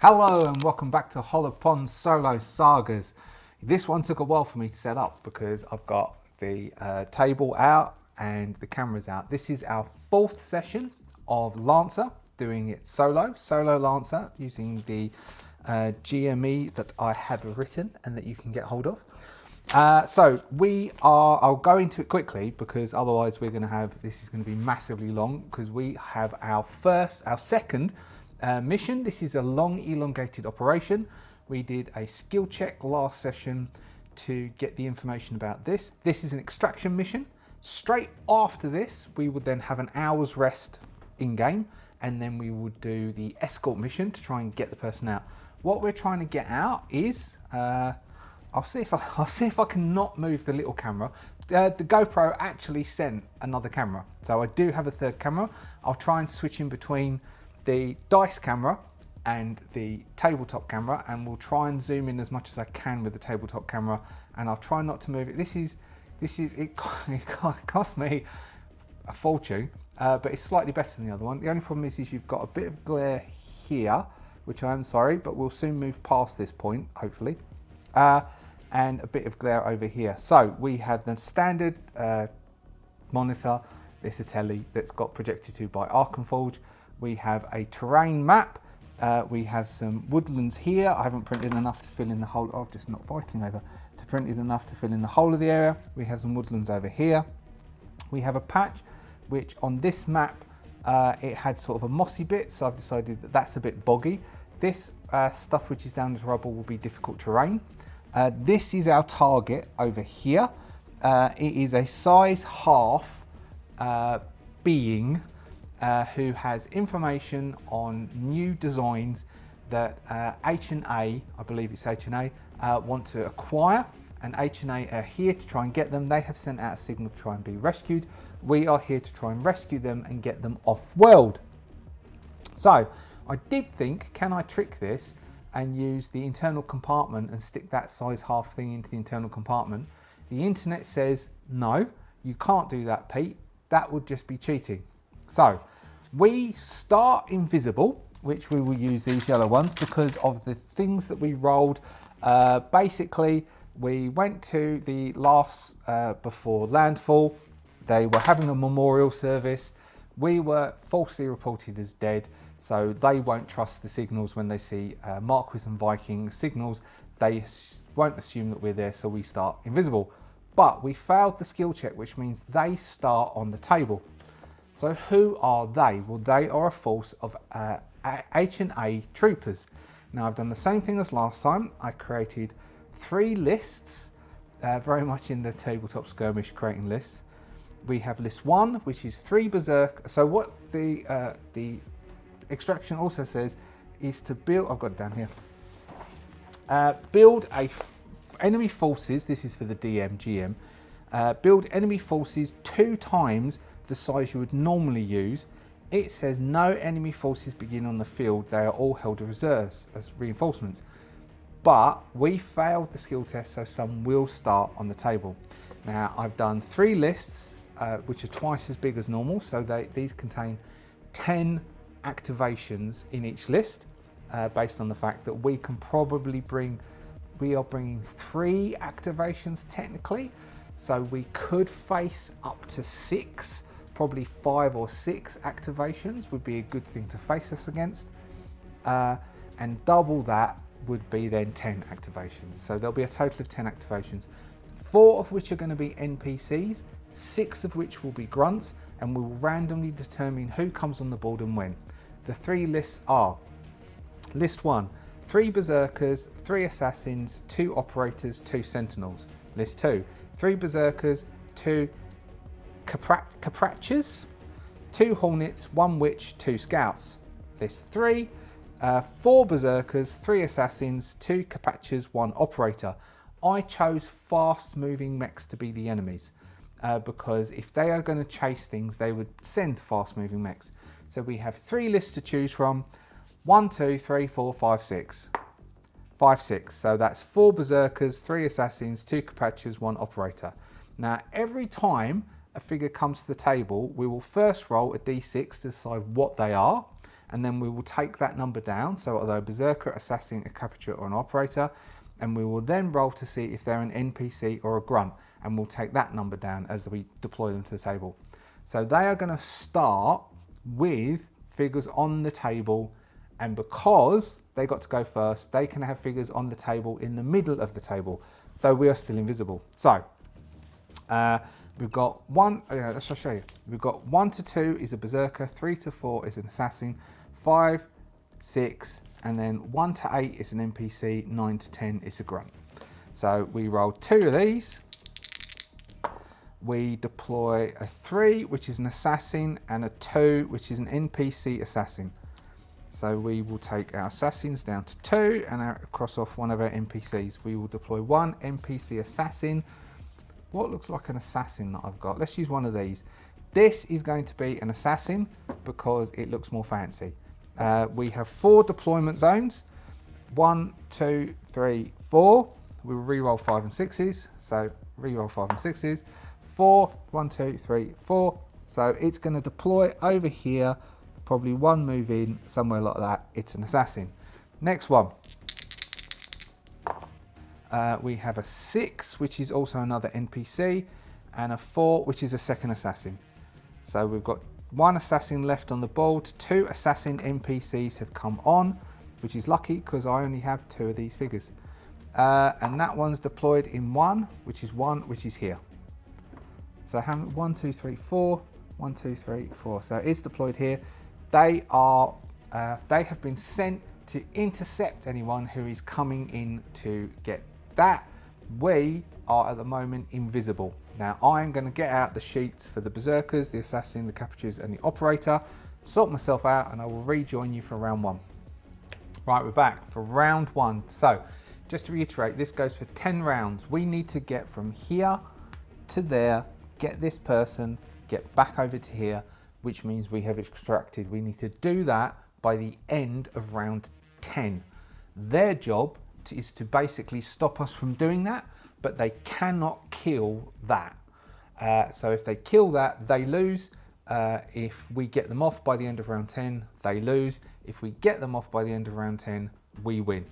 Hello and welcome back to Hollowponds Solo Sagas. This one took a while for me to set up because I've got the table out and the cameras out. This is our fourth session of Lancer, doing it solo Lancer, using the GME that I have written and that you can get hold of. I'll go into it quickly because otherwise this is going to be massively long, because we have our second mission. This is a long elongated operation. We did a skill check last session to get the information about this. This is an extraction mission. Straight after this, we would then have an hour's rest in game, and then we would do the escort mission to try and get the person out. What we're trying to get out is, I'll see if I can not move the little camera. The GoPro actually sent another camera, so I do have a third camera. I'll try and switch in between the dice camera and the tabletop camera, and we'll try and zoom in as much as I can with the tabletop camera, and I'll try not to move it. It cost me a fortune, but it's slightly better than the other one. The only problem is you've got a bit of glare here, which I am sorry, but we'll soon move past this point, hopefully, and a bit of glare over here. So we have the standard monitor. It's a telly that's got projected to by Arkenforge. We have a terrain map. We have some woodlands here. I haven't printed enough to fill in the whole. I've just knocked Viking over to printed enough to fill in the whole of the area. We have some woodlands over here. We have a patch, which on this map it had sort of a mossy bit, so I've decided that that's a bit boggy. This stuff which is down as rubble will be difficult terrain. This is our target over here. It is a size half being. Who has information on new designs that H&A, I believe it's H&A, want to acquire, and H&A are here to try and get them. They have sent out a signal to try and be rescued. We are here to try and rescue them and get them off-world. So I did think, can I trick this and use the internal compartment and stick that size half thing into the internal compartment? The internet says, no, you can't do that, Pete. That would just be cheating. So we start invisible, which we will use these yellow ones because of the things that we rolled. Basically, we went to the last before landfall. They were having a memorial service. We were falsely reported as dead, so they won't trust the signals when they see Marquis and Viking signals. They won't assume that we're there, so we start invisible. But we failed the skill check, which means they start on the table. So who are they? Well, they are a force of H&A troopers. Now, I've done the same thing as last time. I created 3 lists, very much in the tabletop skirmish creating lists. We have list 1, which is 3 berserk. So what the extraction also says is to build, I've got it down here, build enemy forces, this is for the DM, GM, build enemy forces 2 times the size you would normally use. It says no enemy forces begin on the field. They are all held as reserves, as reinforcements. But we failed the skill test, so some will start on the table. Now, I've done 3 lists, which are twice as big as normal. So these contain 10 activations in each list, based on the fact that we can probably we are bringing 3 activations technically. So we could face up to 6. Probably 5 or 6 activations would be a good thing to face us against, and double that would be then 10 activations. So there'll be a total of 10 activations, 4 of which are going to be NPCs, 6 of which will be grunts, and we will randomly determine who comes on the board and when. The 3 lists are: list 1, 3 berserkers, 3 assassins, 2 operators, 2 sentinels. List 2, 3 berserkers, 2 caprachas, 2 hornets, 1 witch, 2 scouts. List 3, 4 berserkers, 3 assassins, 2 capachas, 1 operator. I chose fast moving mechs to be the enemies because if they are going to chase things, they would send fast moving mechs. So we have 3 lists to choose from: 1, 2, 3, 4, 5, 6. 5, 6. So that's 4 berserkers, 3 assassins, 2 capachas, 1 operator. Now, every time a figure comes to the table, we will first roll a d6 to decide what they are, and then we will take that number down. So although berserker, assassin, a capture or an operator, and we will then roll to see if they're an NPC or a grunt, and we'll take that number down as we deploy them to the table. So they are going to start with figures on the table, and because they got to go first, they can have figures on the table in the middle of the table, though we are still invisible. So we've got one, let's show you. We've got 1 to 2 is a berserker, 3 to 4 is an assassin, 5, 6, and then 1 to 8 is an NPC, 9 to 10 is a grunt. So we roll 2 of these. We deploy a 3, which is an assassin, and a 2, which is an NPC assassin. So we will take our assassins down to 2 and cross off one of our NPCs. We will deploy 1 NPC assassin. What looks like an assassin that I've got? Let's use one of these. This is going to be an assassin because it looks more fancy. We have 4 deployment zones. 1, 2, 3, 4. We will re-roll 5 and 6s. So re-roll 5 and 6s. 4, 1, 2, 3, 4. So it's going to deploy over here. Probably 1 move in, somewhere like that. It's an assassin. Next one. We have a 6, which is also another NPC, and a 4, which is a second assassin. So we've got 1 assassin left on the board. 2 assassin NPCs have come on, which is lucky because I only have 2 of these figures. And that one's deployed in 1, which is here. So how many? 1, 2, 3, 4. 1, 2, 3, 4. So it's deployed here. They have been sent to intercept anyone who is coming in to get that. We are at the moment invisible. Now I'm going to get out the sheets for the berserkers, the assassin, the captures, and the operator, sort myself out, and I will rejoin you for round 1. Right, we're back for round 1. So just to reiterate, this goes for 10 rounds. We need to get from here to there, get this person, get back over to here, which means we have extracted. We need to do that by the end of round 10. Their job is to basically stop us from doing that, but they cannot kill that. So if they kill that, they lose. If we get them off by the end of round 10, they lose. If we get them off by the end of round 10, we win.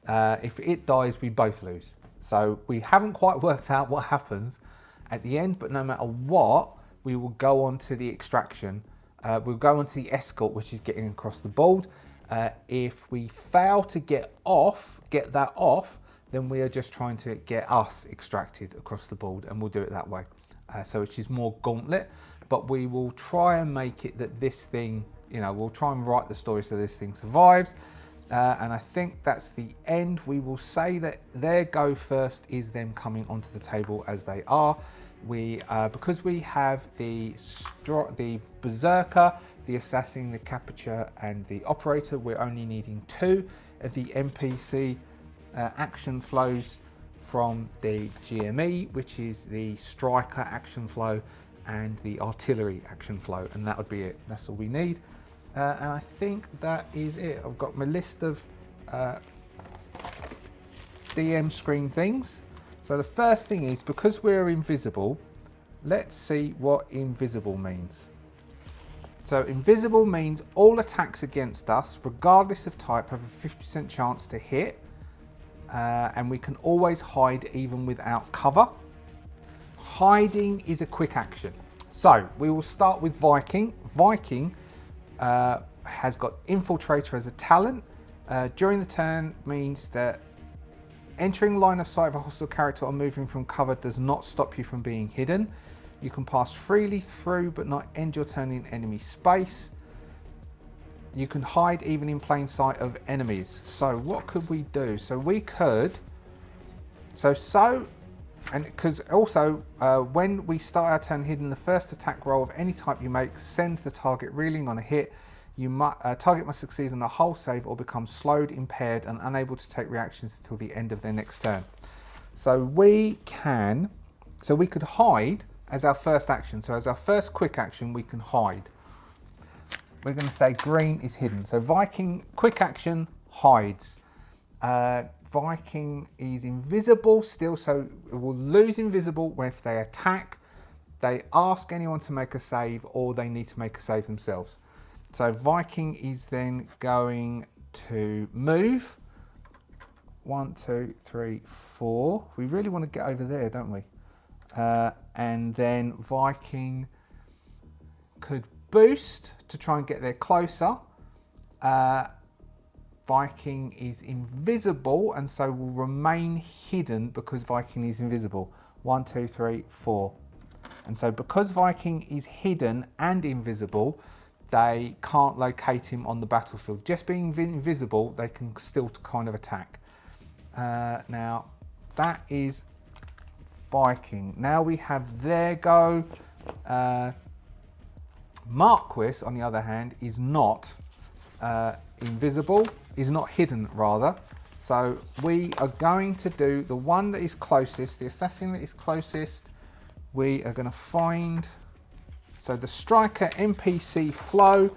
If it dies, we both lose. So we haven't quite worked out what happens at the end, but no matter what, we will go on to the extraction. We'll go on to the escort, which is getting across the board. If we fail to get that off, then we are just trying to get us extracted across the board, and we'll do it that way. So which is more gauntlet, but we will try and make it that this thing, we'll try and write the story so this thing survives. And I think that's the end. We will say that their go first is them coming onto the table as they are. Because we have the berserker, the assassin, the capture, and the operator, we're only needing 2 of the NPC action flows from the GME, which is the striker action flow and the artillery action flow, and that would be it. That's all we need. And I think that is it. I've got my list of DM screen things. So the first thing is, because we're invisible, let's see what invisible means. So invisible means all attacks against us, regardless of type, have a 50% chance to hit. And we can always hide even without cover. Hiding is a quick action. So we will start with Viking. Viking has got Infiltrator as a talent. During the turn means that entering line of sight of a hostile character or moving from cover does not stop you from being hidden. You can pass freely through but not end your turn in enemy space. You can hide even in plain sight of enemies. So what could we do? So we could, and because also when we start our turn hidden, the first attack roll of any type you make sends the target reeling on a hit. Target must succeed on a hull save or become slowed, impaired, and unable to take reactions until the end of their next turn. So we could hide as our first action. So as our first quick action, we can hide. We're going to say green is hidden. So Viking, quick action, hides. Viking is invisible still, so it will lose invisible if they attack, they ask anyone to make a save, or they need to make a save themselves. So Viking is then going to move. 1, 2, 3, 4. We really want to get over there, don't we? And then Viking could boost to try and get there closer. Viking is invisible and so will remain hidden because Viking is invisible. 1, 2, 3, 4. And so because Viking is hidden and invisible, they can't locate him on the battlefield. Just being invisible, they can still kind of attack. Now, that is Viking. Now we have their go. Marquis, on the other hand, is not invisible, is not hidden rather. So we are going to do the one that is closest, the assassin that is closest. We are going to find, so the striker NPC flow,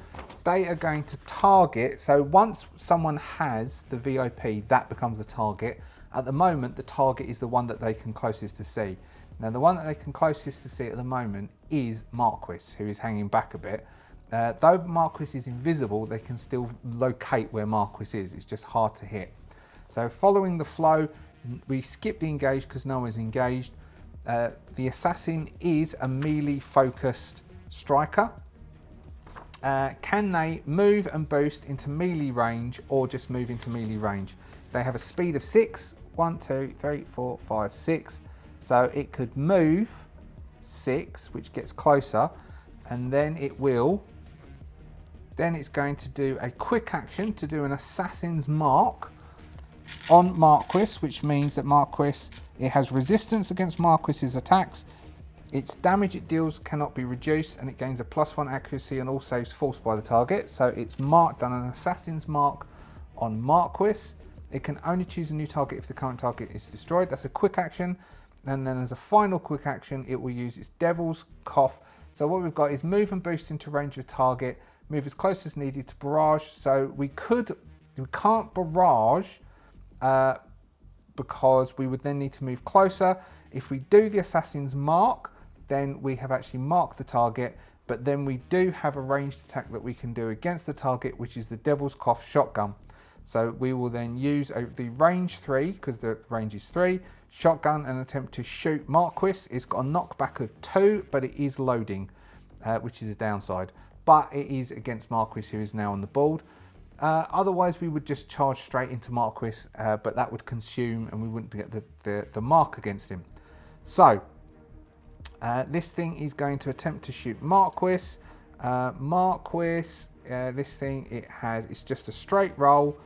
they are going to target. So once someone has the VIP, that becomes a target. At the moment, the target is the one that they can closest to see. Now, the one that they can closest to see at the moment is Marquis, who is hanging back a bit. Though Marquis is invisible, they can still locate where Marquis is. It's just hard to hit. So following the flow, we skip the engage because no one's engaged. The assassin is a melee focused striker. Can they move and boost into melee range or just move into melee range? They have a speed of 6. 1, 2, 3, 4, 5, 6. So it could move 6, which gets closer, and then it will. Then it's going to do a quick action to do an assassin's mark on Marquis, which means that Marquis, it has resistance against Marquis's attacks. Its damage it deals cannot be reduced, and it gains a +1 accuracy on all saves forced by the target. So it's marked on an assassin's mark on Marquis. It can only choose a new target if the current target is destroyed. That's a quick action. And then as a final quick action, it will use its Devil's Cough. So what we've got is move and boost into range of target, move as close as needed to barrage. So we can't barrage because we would then need to move closer. If we do the assassin's mark, then we have actually marked the target, but then we do have a ranged attack that we can do against the target, which is the Devil's Cough shotgun. So we will then use the range 3, because the range is 3, shotgun and attempt to shoot Marquis. It's got a knockback of 2, but it is loading, which is a downside. But it is against Marquis, who is now on the board. Otherwise, we would just charge straight into Marquis, but that would consume and we wouldn't get the mark against him. So this thing is going to attempt to shoot Marquis. This thing, it's just a straight roll.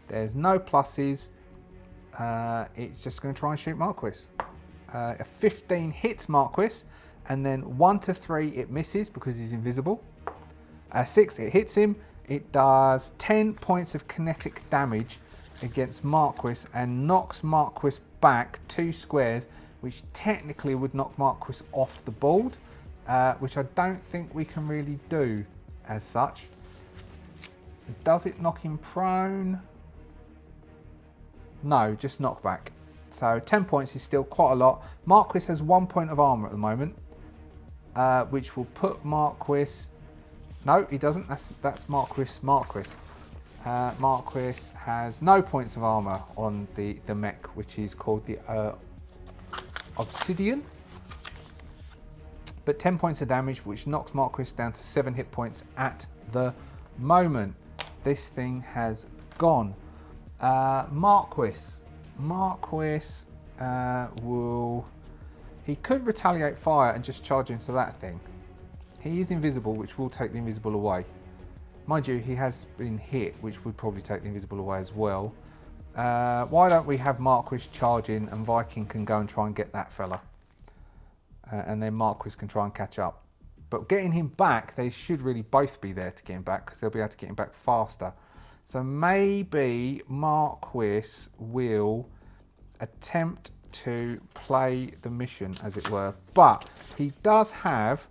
There's no pluses. It's just going to try and shoot Marquis. A 15 hits Marquis, and then 1 to 3 it misses because he's invisible. 6 it hits him. It does 10 points of kinetic damage against Marquis and knocks Marquis back 2 squares, which technically would knock Marquis off the board, which I don't think we can really do as such. Does it knock him prone? No, just knockback. So 10 points is still quite a lot. Marquis has 1 point of armor at the moment, which will put Marquis. No, he doesn't. That's Marquis. Marquis has no points of armor on the mech, which is called the Obsidian. But 10 points of damage, which knocks Marquis down to 7 hit points at the moment. This thing has gone. Marquis he could retaliate fire and just charge into that thing. He is invisible, which will take the invisible away. Mind you, he has been hit, which would probably take the invisible away as well. Why don't we have Marquis charge in and Viking can go and try and get that fella. And then Marquis can try and catch up. But getting him back, they should really both be there to get him back because they'll be able to get him back faster. So maybe Marquis will attempt to play the mission, as it were. But he does have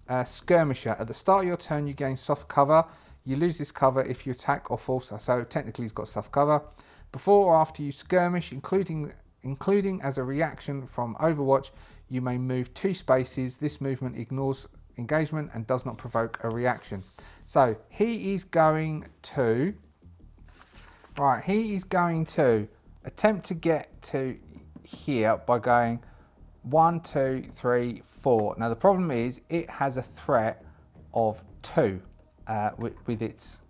a skirmisher. At the start of your turn, you gain soft cover. You lose this cover if you attack or fall. So technically he's got soft cover. Before or after you skirmish, including as a reaction from Overwatch, you may move 2 spaces. This movement ignores engagement and does not provoke a reaction. So he is going to, right, he is going to attempt to get to here by going 1, 2, 3, 4. Now the problem is it has a threat of 2 with its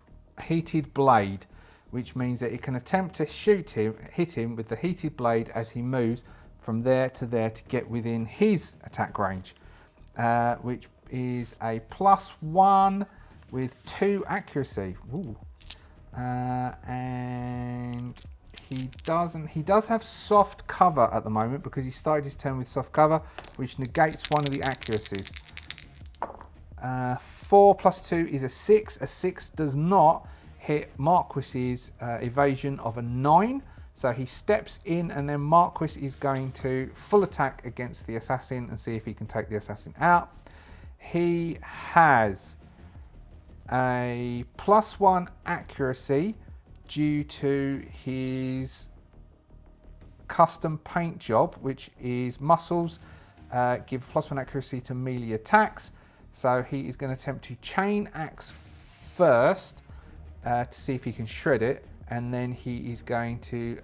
heated blade, which means that it can attempt to hit him with the heated blade as he moves from there to get within his attack range, which is a +1 with 2 accuracy. Ooh. And he does have soft cover at the moment because he started his turn with soft cover, which negates one of the accuracies. 4 + 2 is a 6. A 6 does not hit Marquis's evasion of a 9. So he steps in, and then Marquis is going to full attack against the assassin and see if he can take the assassin out. He has a +1 accuracy due to his custom paint job, which is muscles, give +1 accuracy to melee attacks. So he is going to attempt to chain axe first to see if he can shred it, and then he is going to,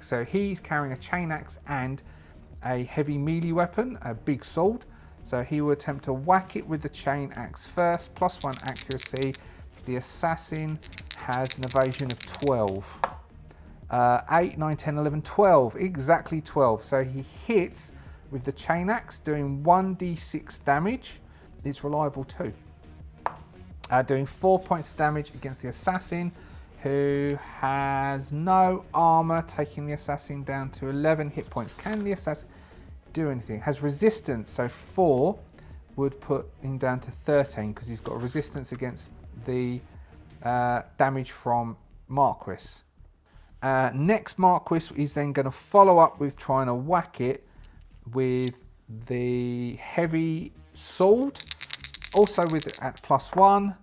so he's carrying a chain axe and a heavy melee weapon, a big sword. So he will attempt to whack it with the chain axe first, +1 accuracy. The assassin has an evasion of 12. 8, 9, 10, 11, 12, exactly 12. So he hits with the chain axe, doing 1d6 damage. It's reliable too. Doing 4 points of damage against the assassin, who has no armor, taking the assassin down to 11 hit points. Can the assassin do anything? Has resistance, so 4 would put him down to 13 because he's got a resistance against the damage from Marquis. Next, Marquis is then going to follow up with trying to whack it with the heavy sword, also with at +1,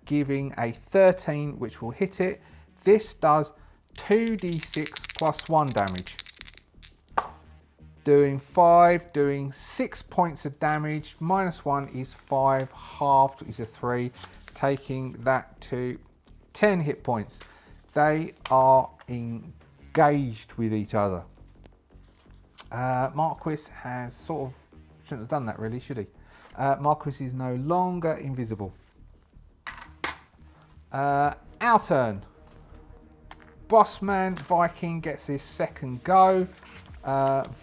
giving a 13, which will hit it. This does 2d6 +1 damage. Doing 5, doing 6 points of damage. -1 is 5, halved is a 3, taking that to 10 hit points. They are engaged with each other. Marquis has sort of, shouldn't have done that really, should he? Marquis is no longer invisible. Our turn. Bossman Viking gets his second go.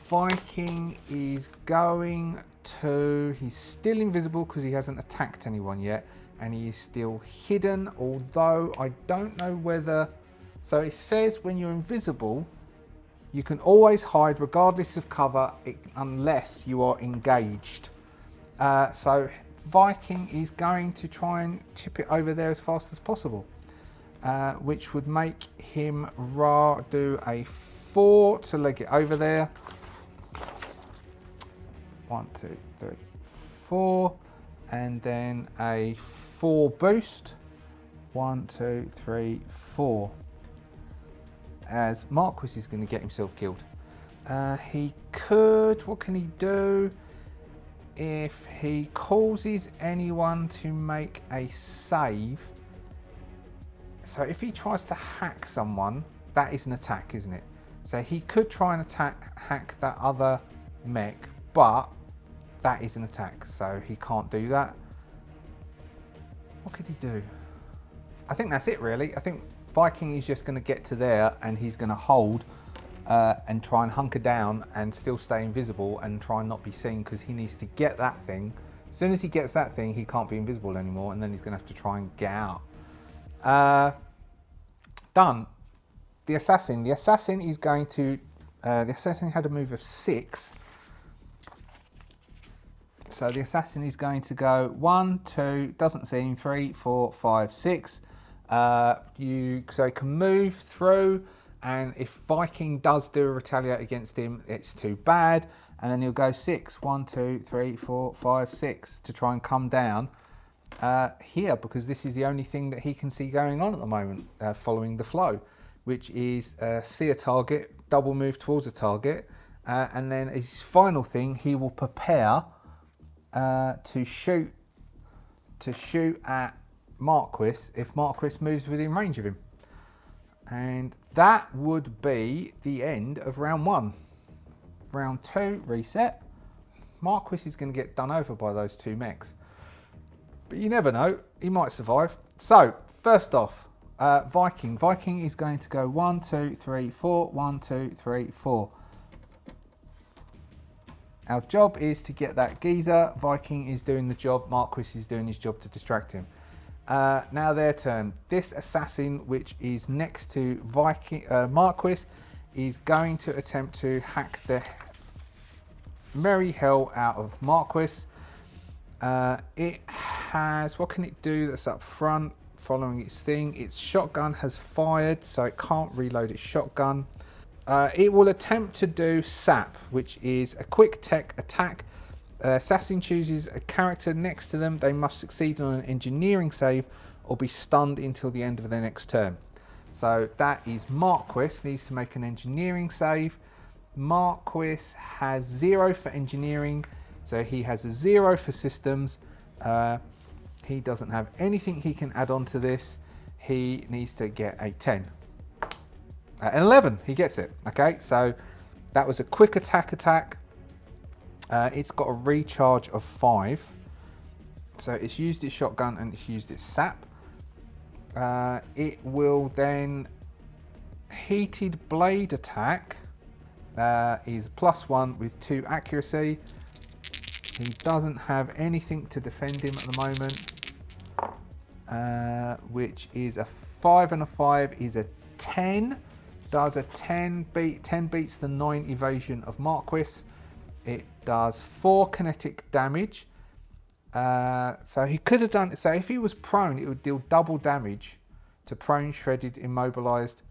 Viking is going to, he's still invisible because he hasn't attacked anyone yet, and he is still hidden, although I don't know whether, so it says when you're invisible you can always hide regardless of cover unless you are engaged. So Viking is going to try and chip it over there as fast as possible, which would make him do a 4 to leg it over there. 1, 2, 3, 4, and then a 4 boost. 1, 2, 3, 4. As Marquis is going to get himself killed. He could, what can he do? If he causes anyone to make a save, so if he tries to hack someone, that is an attack, isn't it? So he could try and hack that other mech, but that is an attack, so he can't do that. What could he do? I think that's it really. I think Viking is just going to get to there and he's going to hold and try and hunker down and still stay invisible and try and not be seen, because he needs to get that thing. As soon as he gets that thing, he can't be invisible anymore, and then he's going to have to try and get out. Done. The assassin is going to, the assassin had a move of 6. So the assassin is going to go 1, 2, doesn't seem, 3, 4, 5, 6. So he can move through, and if Viking does do a retaliate against him, it's too bad. And then he'll go 6, 1, 2, 3, 4, 5, 6 to try and come down here, because this is the only thing that he can see going on at the moment, following the flow, which is see a target, double move towards a target, and then his final thing, he will prepare to shoot at Marquis if Marquis moves within range of him. And that would be the end of round 1. Round 2, reset. Marquis is going to get done over by those 2 mechs. But you never know, he might survive. So, first off, Viking. Viking is going to go 1, 2, 3, 4, 1, 2, 3, 4. Our job is to get that geezer. Viking is doing the job. Marquis is doing his job to distract him. Now their turn. This assassin, which is next to Viking, Marquis, is going to attempt to hack the merry hell out of Marquis. It has, what can it do that's up front following its thing? Its shotgun has fired, so it can't reload its shotgun. It will attempt to do sap, which is a quick tech attack. Assassin chooses a character next to them. They must succeed on an engineering save or be stunned until the end of their next turn. So that is Marquis, needs to make an engineering save. Marquis has 0 for engineering, so he has a 0 for systems. He doesn't have anything he can add on to this. He needs to get a 10. An 11, he gets it. Okay, so that was a quick attack. It's got a recharge of 5. So it's used its shotgun and it's used its sap. It will then heated blade attack. Is +1 with 2 accuracy. He doesn't have anything to defend him at the moment, which is a 5 and a 5 is a 10. Does a 10 beat? 10 beats the 9 evasion of Marquis. It does 4 kinetic damage. So he could have done, so if he was prone, it would deal double damage to prone, shredded, immobilized,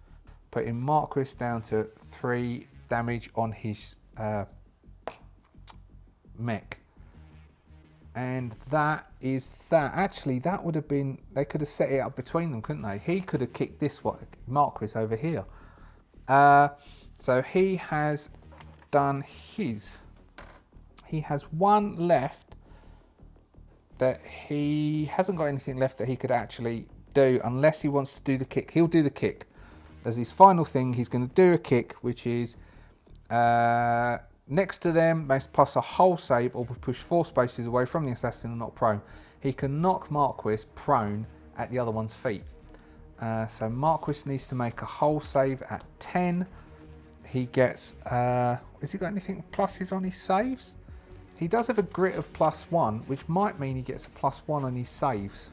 putting Marquis down to 3 damage on his mech. And that is that. Actually, that would have been, they could have set it up between them, couldn't they? He could have kicked this one, Marquis over here. So he has done his. He has 1 left that he hasn't got anything left that he could actually do unless he wants to do the kick. He'll do the kick. As his final thing, he's going to do a kick, which is next to them, must pass a hull save or push 4 spaces away from the assassin and not prone. He can knock Marquis prone at the other one's feet. So Marquis needs to make a hull save at 10. He gets, has he got anything pluses on his saves? He does have a grit of +1, which might mean he gets a +1 on his saves.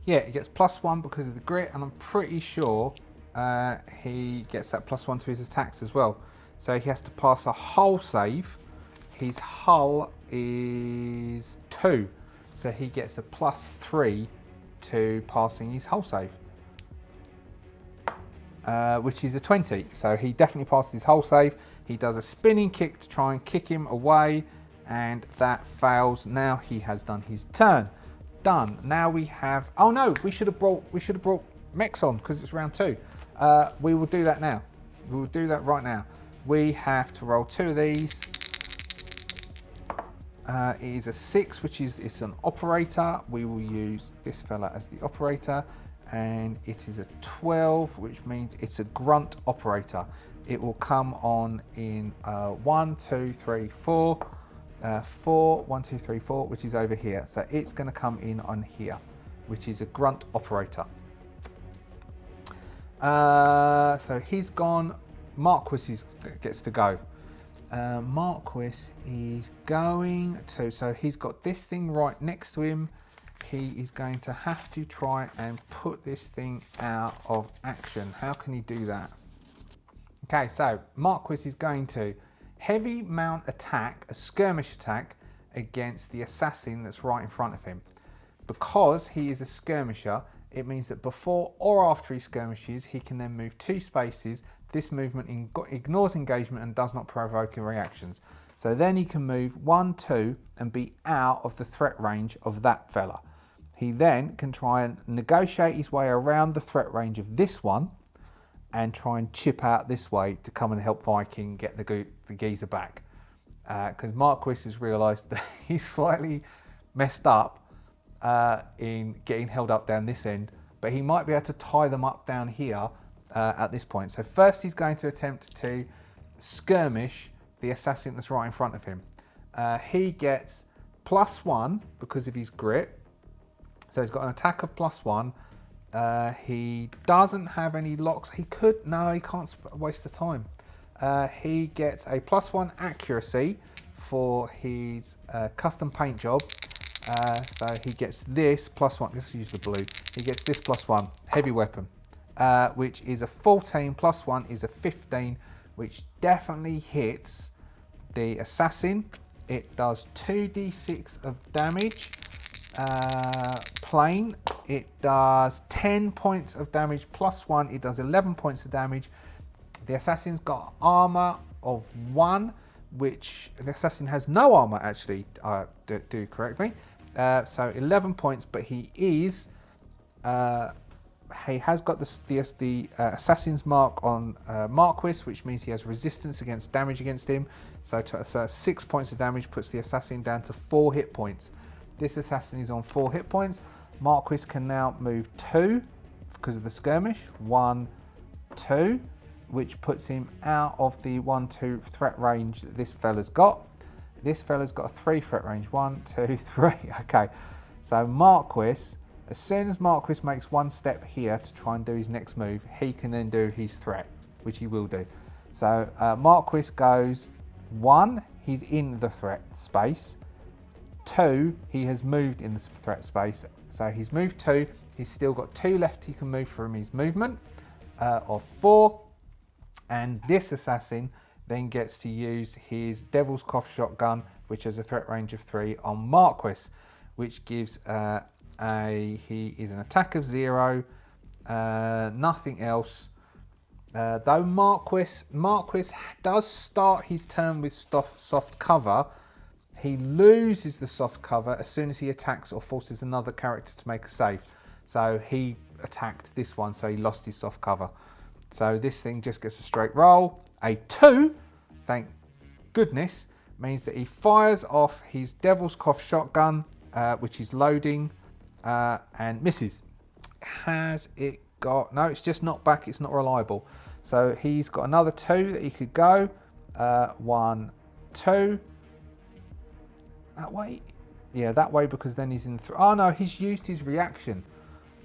Yeah, he gets +1 because of the grit, and I'm pretty sure he gets that +1 to his attacks as well. So he has to pass a hull save. His hull is 2, so he gets a +3 to passing his hull save, which is a 20. So he definitely passes his hull save. He does a spinning kick to try and kick him away, and that fails. Now he has done his turn. Done. Now we have, oh no, we should have brought mechs on because it's round 2. We will do that now. We will do that right now. We have to roll 2 of these. It is a 6, which is, it's an operator. We will use this fella as the operator, and it is a 12, which means it's a grunt operator. It will come on in 1, 2, 3, 4. 4, 1, 2, 3, 4, which is over here. So it's going to come in on here, which is a grunt operator. So he's gone. Marquis gets to go. Marquis is going to, so he's got this thing right next to him. He is going to have to try and put this thing out of action. How can he do that? Okay, so Marquis is going to heavy mount attack, a skirmish attack against the assassin that's right in front of him. Because he is a skirmisher, it means that before or after he skirmishes, he can then move 2 spaces. This movement ignores engagement and does not provoke reactions. So then he can move 1, 2 and be out of the threat range of that fella. He then can try and negotiate his way around the threat range of this one and try and chip out this way to come and help Viking get the geezer back. Because Marquis has realised that he's slightly messed up in getting held up down this end, but he might be able to tie them up down here at this point. So first he's going to attempt to skirmish the assassin that's right in front of him. He gets +1 because of his grit. So he's got an attack of +1. He doesn't have any locks. He could, no, he can't waste the time. He gets a +1 accuracy for his custom paint job. So he gets this +1. Let's use the blue. He gets this +1 heavy weapon, which is a 14 +1 is a 15, which definitely hits the assassin. It does 2d6 of damage. Plain, it does 10 points of damage +1. It does 11 points of damage. The assassin's got armor of 1, which the assassin has no armor actually. Do correct me. So 11 points, but he is. He has got the assassin's mark on Marquis, which means he has resistance against damage against him. So 6 points of damage puts the assassin down to 4 hit points. This assassin is on 4 hit points. Marquis can now move 2 because of the skirmish. 1, 2, which puts him out of the 1-2 threat range that this fella's got. This fella's got a 3 threat range. 1, 2, 3. Okay, so Marquis, as soon as Marquis makes 1 step here to try and do his next move, he can then do his threat, which he will do. So Marquis goes 1, he's in the threat space. 2, he has moved in the threat space. So he's moved 2, he's still got 2 left he can move from his movement of 4. And this assassin then gets to use his Devil's Cough shotgun, which has a threat range of 3 on Marquis, which gives he is an attack of 0, nothing else. Though Marquis does start his turn with soft cover, he loses the soft cover as soon as he attacks or forces another character to make a save. So he attacked this one, so he lost his soft cover. So this thing just gets a straight roll. A 2, thank goodness, means that he fires off his Devil's Cough shotgun, which is loading, and misses. Has it got... No, it's just not back. It's not reliable. So he's got another 2 that he could go. 1, 2. That way? Yeah, that way, because then he's in... Oh, no, he's used his reaction.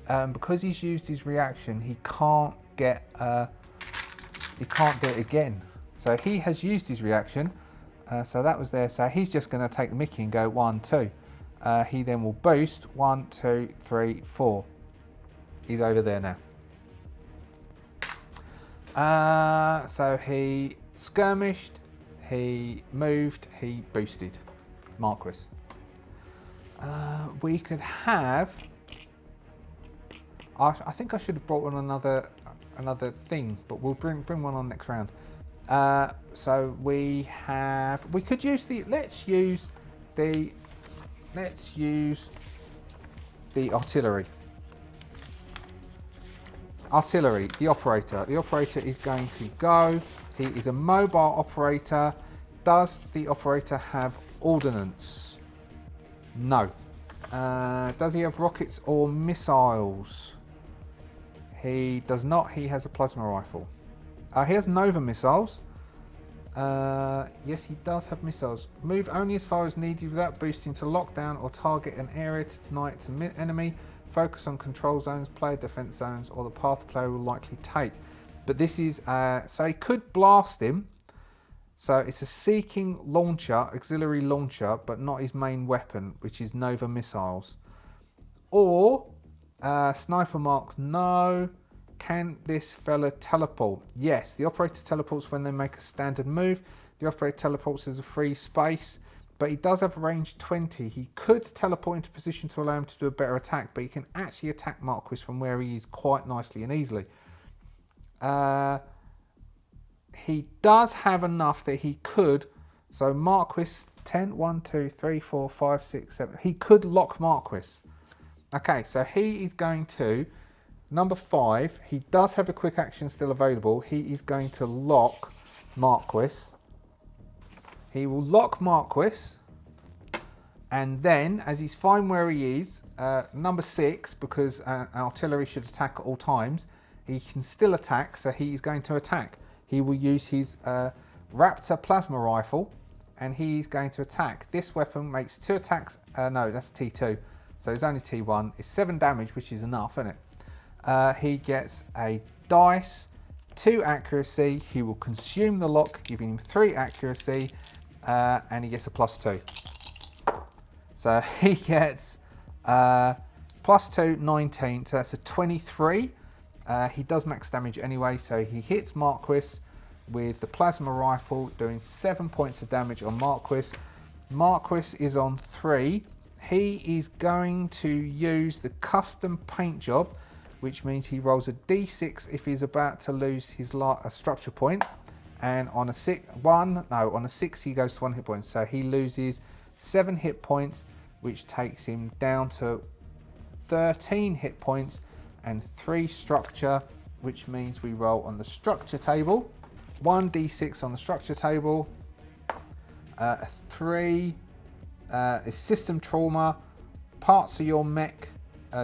Because he's used his reaction, he can't get... he can't do it again. So he has used his reaction. So that was there. So he's just going to take the mickey and go 1, 2. He then will boost 1, 2, 3, 4. He's over there now. So he skirmished, he moved, he boosted Marquis. We could have... I think I should have brought on another thing, but we'll bring one on next round. So we could use the... Let's use the artillery. Artillery, the operator. The operator is going to go. He is a mobile operator. Does the operator have ordnance? No. Does he have rockets or missiles? He does not. He has a plasma rifle. He has Nova missiles. Yes, he does have missiles. Move only as far as needed without boosting to lock down or target an area to deny it to enemy. Focus on control zones, player defense zones, or the path the player will likely take. But this is... so he could blast him. So it's a seeking launcher, auxiliary launcher, but not his main weapon, which is Nova missiles. Or sniper mark, no. Can this fella teleport? Yes, the operator teleports when they make a standard move. The operator teleports as a free space, but he does have a range 20. He could teleport into position to allow him to do a better attack, but he can actually attack Marquis from where he is quite nicely and easily. He does have enough that he could, so Marquis 10, 1, 2, 3, 4, 5, 6, 7. He could lock Marquis. Okay, so he is going to... Number 5, he does have a quick action still available. He is going to lock Marquis. He will lock Marquis. And then, as he's fine where he is, number 6, because artillery should attack at all times, he can still attack, so he's going to attack. He will use his Raptor plasma rifle, and he's going to attack. This weapon makes 2 attacks. No, that's T2, so it's only T1. It's 7 damage, which is enough, isn't it? He gets a dice, 2 accuracy. He will consume the lock, giving him 3 accuracy, and he gets a +2. So he gets +2, 19, so that's a 23. He does max damage anyway, so he hits Marquis with the plasma rifle, doing 7 points of damage on Marquis. Marquis is on 3. He is going to use the custom paint job, which means he rolls a d6 if he's about to lose his structure point, and on a 6 he goes to 1 hit point, so he loses 7 hit points, which takes him down to 13 hit points and 3 structure, which means we roll on the structure table. 1d6 on the structure table. 3 is system trauma. Parts of your mech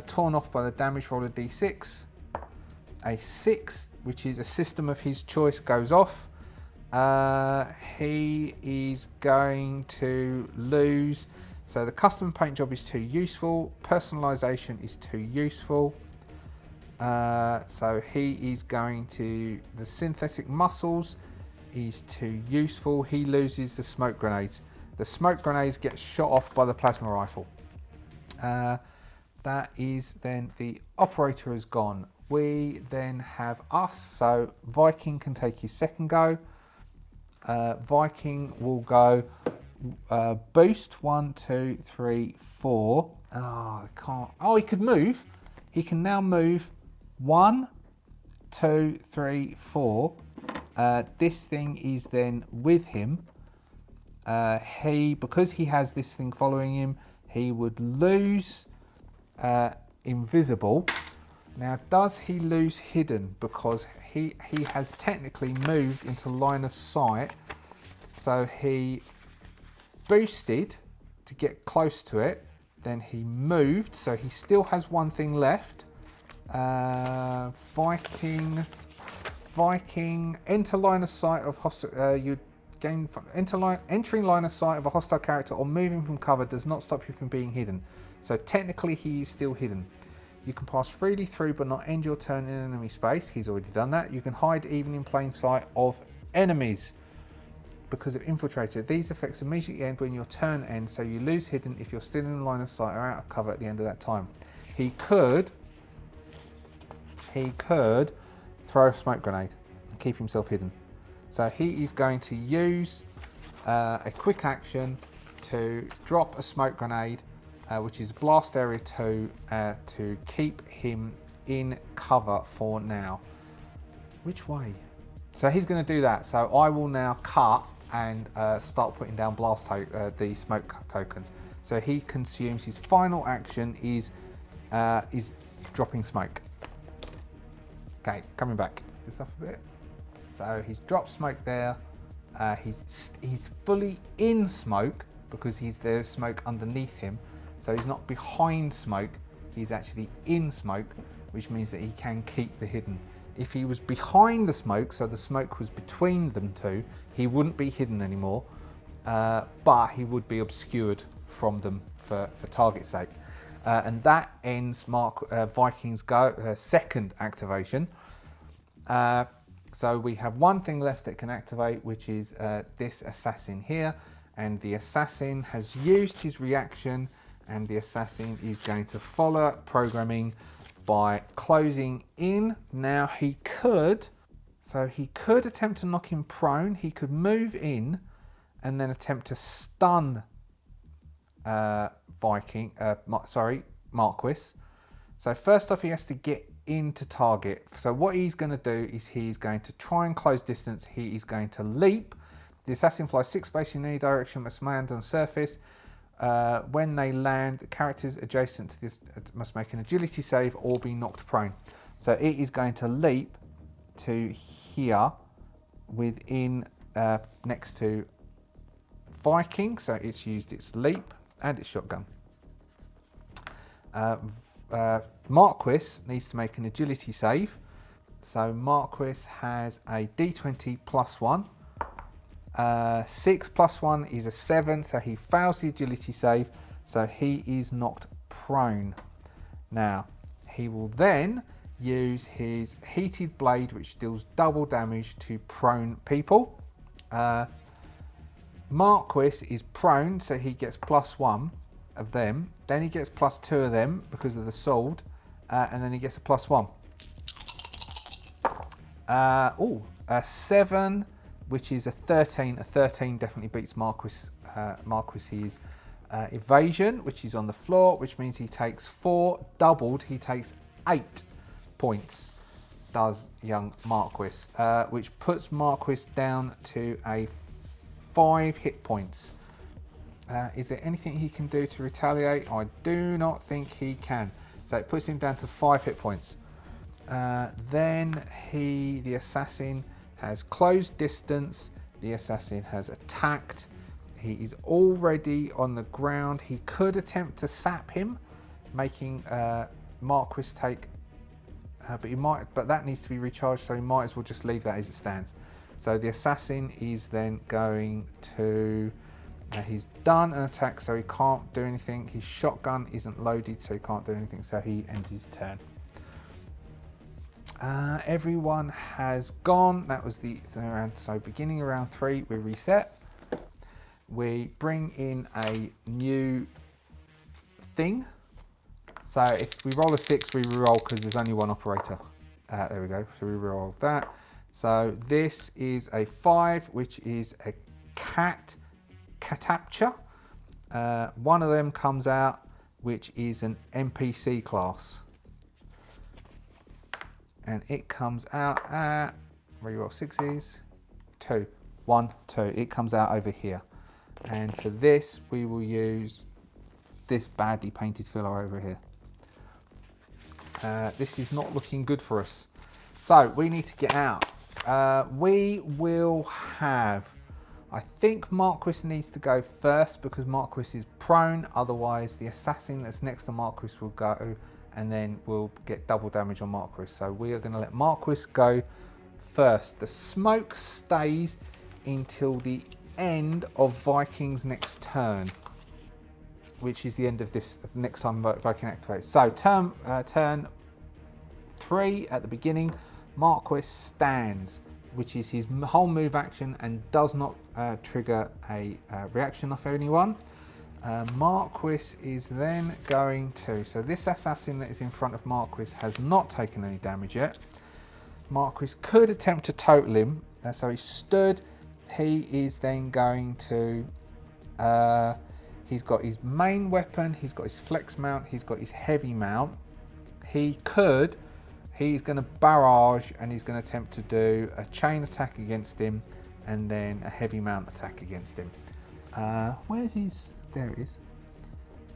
torn off by the damage, roll a d6. A 6, which is a system of his choice, goes off. He is going to lose. So the custom paint job is too useful. Personalization is too useful. So he is going to, the synthetic muscles is too useful. He loses the smoke grenades. The smoke grenades get shot off by the plasma rifle. That is then the operator has gone. We then have us. So Viking can take his second go. Viking will go boost 1, 2, 3, 4. Oh, I can't. Oh, he could move. He can now move 1, 2, 3, 4. This thing is then with him. Because he has this thing following him, he would lose invisible. Now, does he lose hidden? Because he has technically moved into line of sight. So he boosted to get close to it. Then he moved, so he still has one thing left. Viking, enter line of sight of hostile. You gain entering line of sight of a hostile character or moving from cover does not stop you from being hidden. So technically, he is still hidden. You can pass freely through, but not end your turn in enemy space. He's already done that. You can hide even in plain sight of enemies. Because of infiltrator, these effects immediately end when your turn ends, so you lose hidden if you're still in the line of sight or out of cover at the end of that time. He could throw a smoke grenade and keep himself hidden. So he is going to use a quick action to drop a smoke grenade, which is blast area 2, to keep him in cover for now. Which way? So he's going to do that. So I will now cut and start putting down the smoke tokens. So he consumes, his final action is dropping smoke. Okay, coming back this up a bit. So he's dropped smoke there. He's fully in smoke because there's smoke underneath him. So he's not behind smoke, he's actually in smoke, which means that he can keep the hidden. If he was behind the smoke, so the smoke was between them two, he wouldn't be hidden anymore, but he would be obscured from them for target's sake. And that ends Viking's second activation. So we have one thing left that can activate, which is this assassin here. And the assassin has used his reaction, and the assassin is going to follow programming by closing in. Now he could attempt to knock him prone. He could move in and then attempt to stun Marquis. So first off, he has to get into target. So what he's going to do is he's going to try and close distance. He is going to leap. The assassin flies 6 spaces in any direction, must land on surface. When they land, the characters adjacent to this must make an agility save or be knocked prone. So it is going to leap to here within next to Viking. So it's used its leap and its shotgun. Marquis needs to make an agility save. So Marquis has a d20 plus 1. 6 plus 1 is a 7, so he fails the agility save, so he is knocked prone. Now, he will then use his heated blade, which deals double damage to prone people. Marquis is prone, so he gets plus 1 of them. Then he gets plus 2 of them because of the sword, and then he gets a plus 1. A 7, which is a 13. A 13 definitely beats Marquis's evasion, which is on the floor, which means he takes 4, doubled, he takes 8 points, does young Marquis, which puts Marquis down to a 5 hit points. Is there anything he can do to retaliate? I do not think he can. So it puts him down to 5 hit points. Then the assassin has closed distance. The assassin has attacked. He is already on the ground. He could attempt to sap him, making Marquis take, but that needs to be recharged, so he might as well just leave that as it stands. So the assassin is then going to, he's done an attack, so he can't do anything. His shotgun isn't loaded, so he can't do anything, so he ends his turn. Everyone has gone. That was the round. So beginning of round 3, we reset. We bring in a new thing. So if we roll a 6, we reroll because there's only one operator. There we go. So we reroll that. So this is a 5, which is a catapture. One of them comes out, which is an NPC class. And it comes out at, reroll 6s, 2, 1, 2. It comes out over here. And for this, we will use this badly painted filler over here. This is not looking good for us. So we need to get out. We will have, I think Marquis needs to go first because Marquis is prone. Otherwise, the assassin that's next to Marquis will go, and then we'll get double damage on Marquis. So we are going to let Marquis go first. The smoke stays until the end of Viking's next turn, which is the end of this next time Viking activates. So turn 3 at the beginning, Marquis stands, which is his whole move action and does not trigger a reaction off anyone. Marquis is then going to, so this assassin that is in front of Marquis has not taken any damage yet. Marquis could attempt to total him, so he stood. He is then going to, he's got his main weapon, he's got his flex mount, he's got his heavy mount. He's going to barrage and he's going to attempt to do a chain attack against him and then a heavy mount attack against him. Where's his, there it is.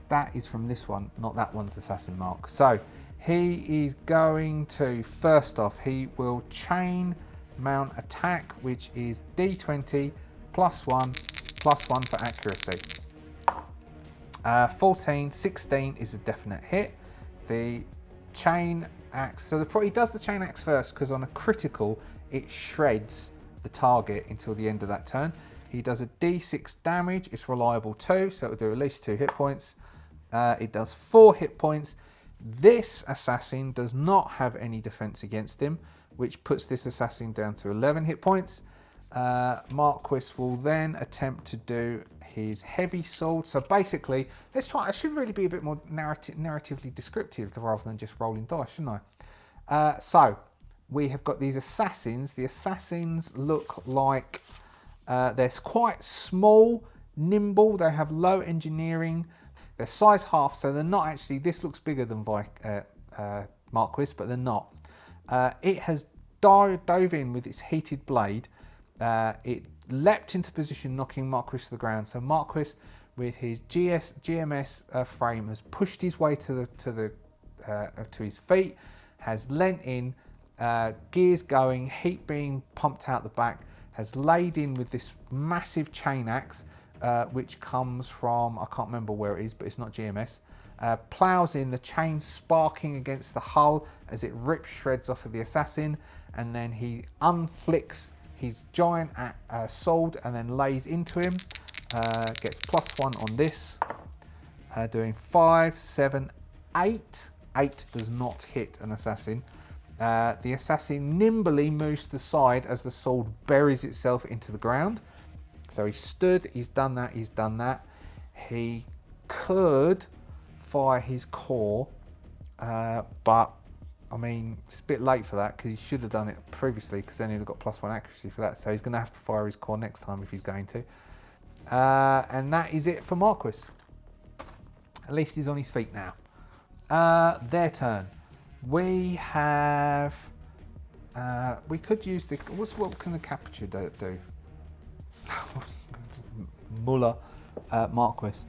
That is from this one, not that one's assassin mark. So he is going to, first off, he will chain mount attack, which is d20 plus 1 for accuracy. 14, 16 is a definite hit. The chain axe, so he does the chain axe first because on a critical it shreds the target until the end of that turn. He does a d6 damage, it's reliable 2, so it'll do at least 2 hit points. It does 4 hit points. This assassin does not have any defense against him, which puts this assassin down to 11 hit points. Marquis will then attempt to do his heavy sword. So basically, let's try, I should really be a bit more narratively descriptive rather than just rolling dice, shouldn't I? So we have got these assassins. The assassins look like they're quite small, nimble, they have low engineering, they're size half, so they're not actually, this looks bigger than Marquis, but they're not. It has dove in with its heated blade. It leapt into position, knocking Marquis to the ground. So Marquis, with his GMS frame, has pushed his way to his feet, has leant in, gears going, heat being pumped out the back, has laid in with this massive chain axe, which comes from, I can't remember where it is, but it's not GMS. plows in, the chain sparking against the hull as it rips shreds off of the assassin, and then he unflicks his giant sword and then lays into him. Gets +1 on this, doing 5, 7, 8. 8 does not hit an assassin. The assassin nimbly moves to the side as the sword buries itself into the ground. So he stood, he's done that, he's done that. He could fire his core, but I mean, it's a bit late for that because he should have done it previously, because then he'd have got +1 accuracy for that. So he's going to have to fire his core next time if he's going to. And that is it for Marquis. At least he's on his feet now. Their turn. We have... we could use the... What can the Capuchin do? Muller Marquis.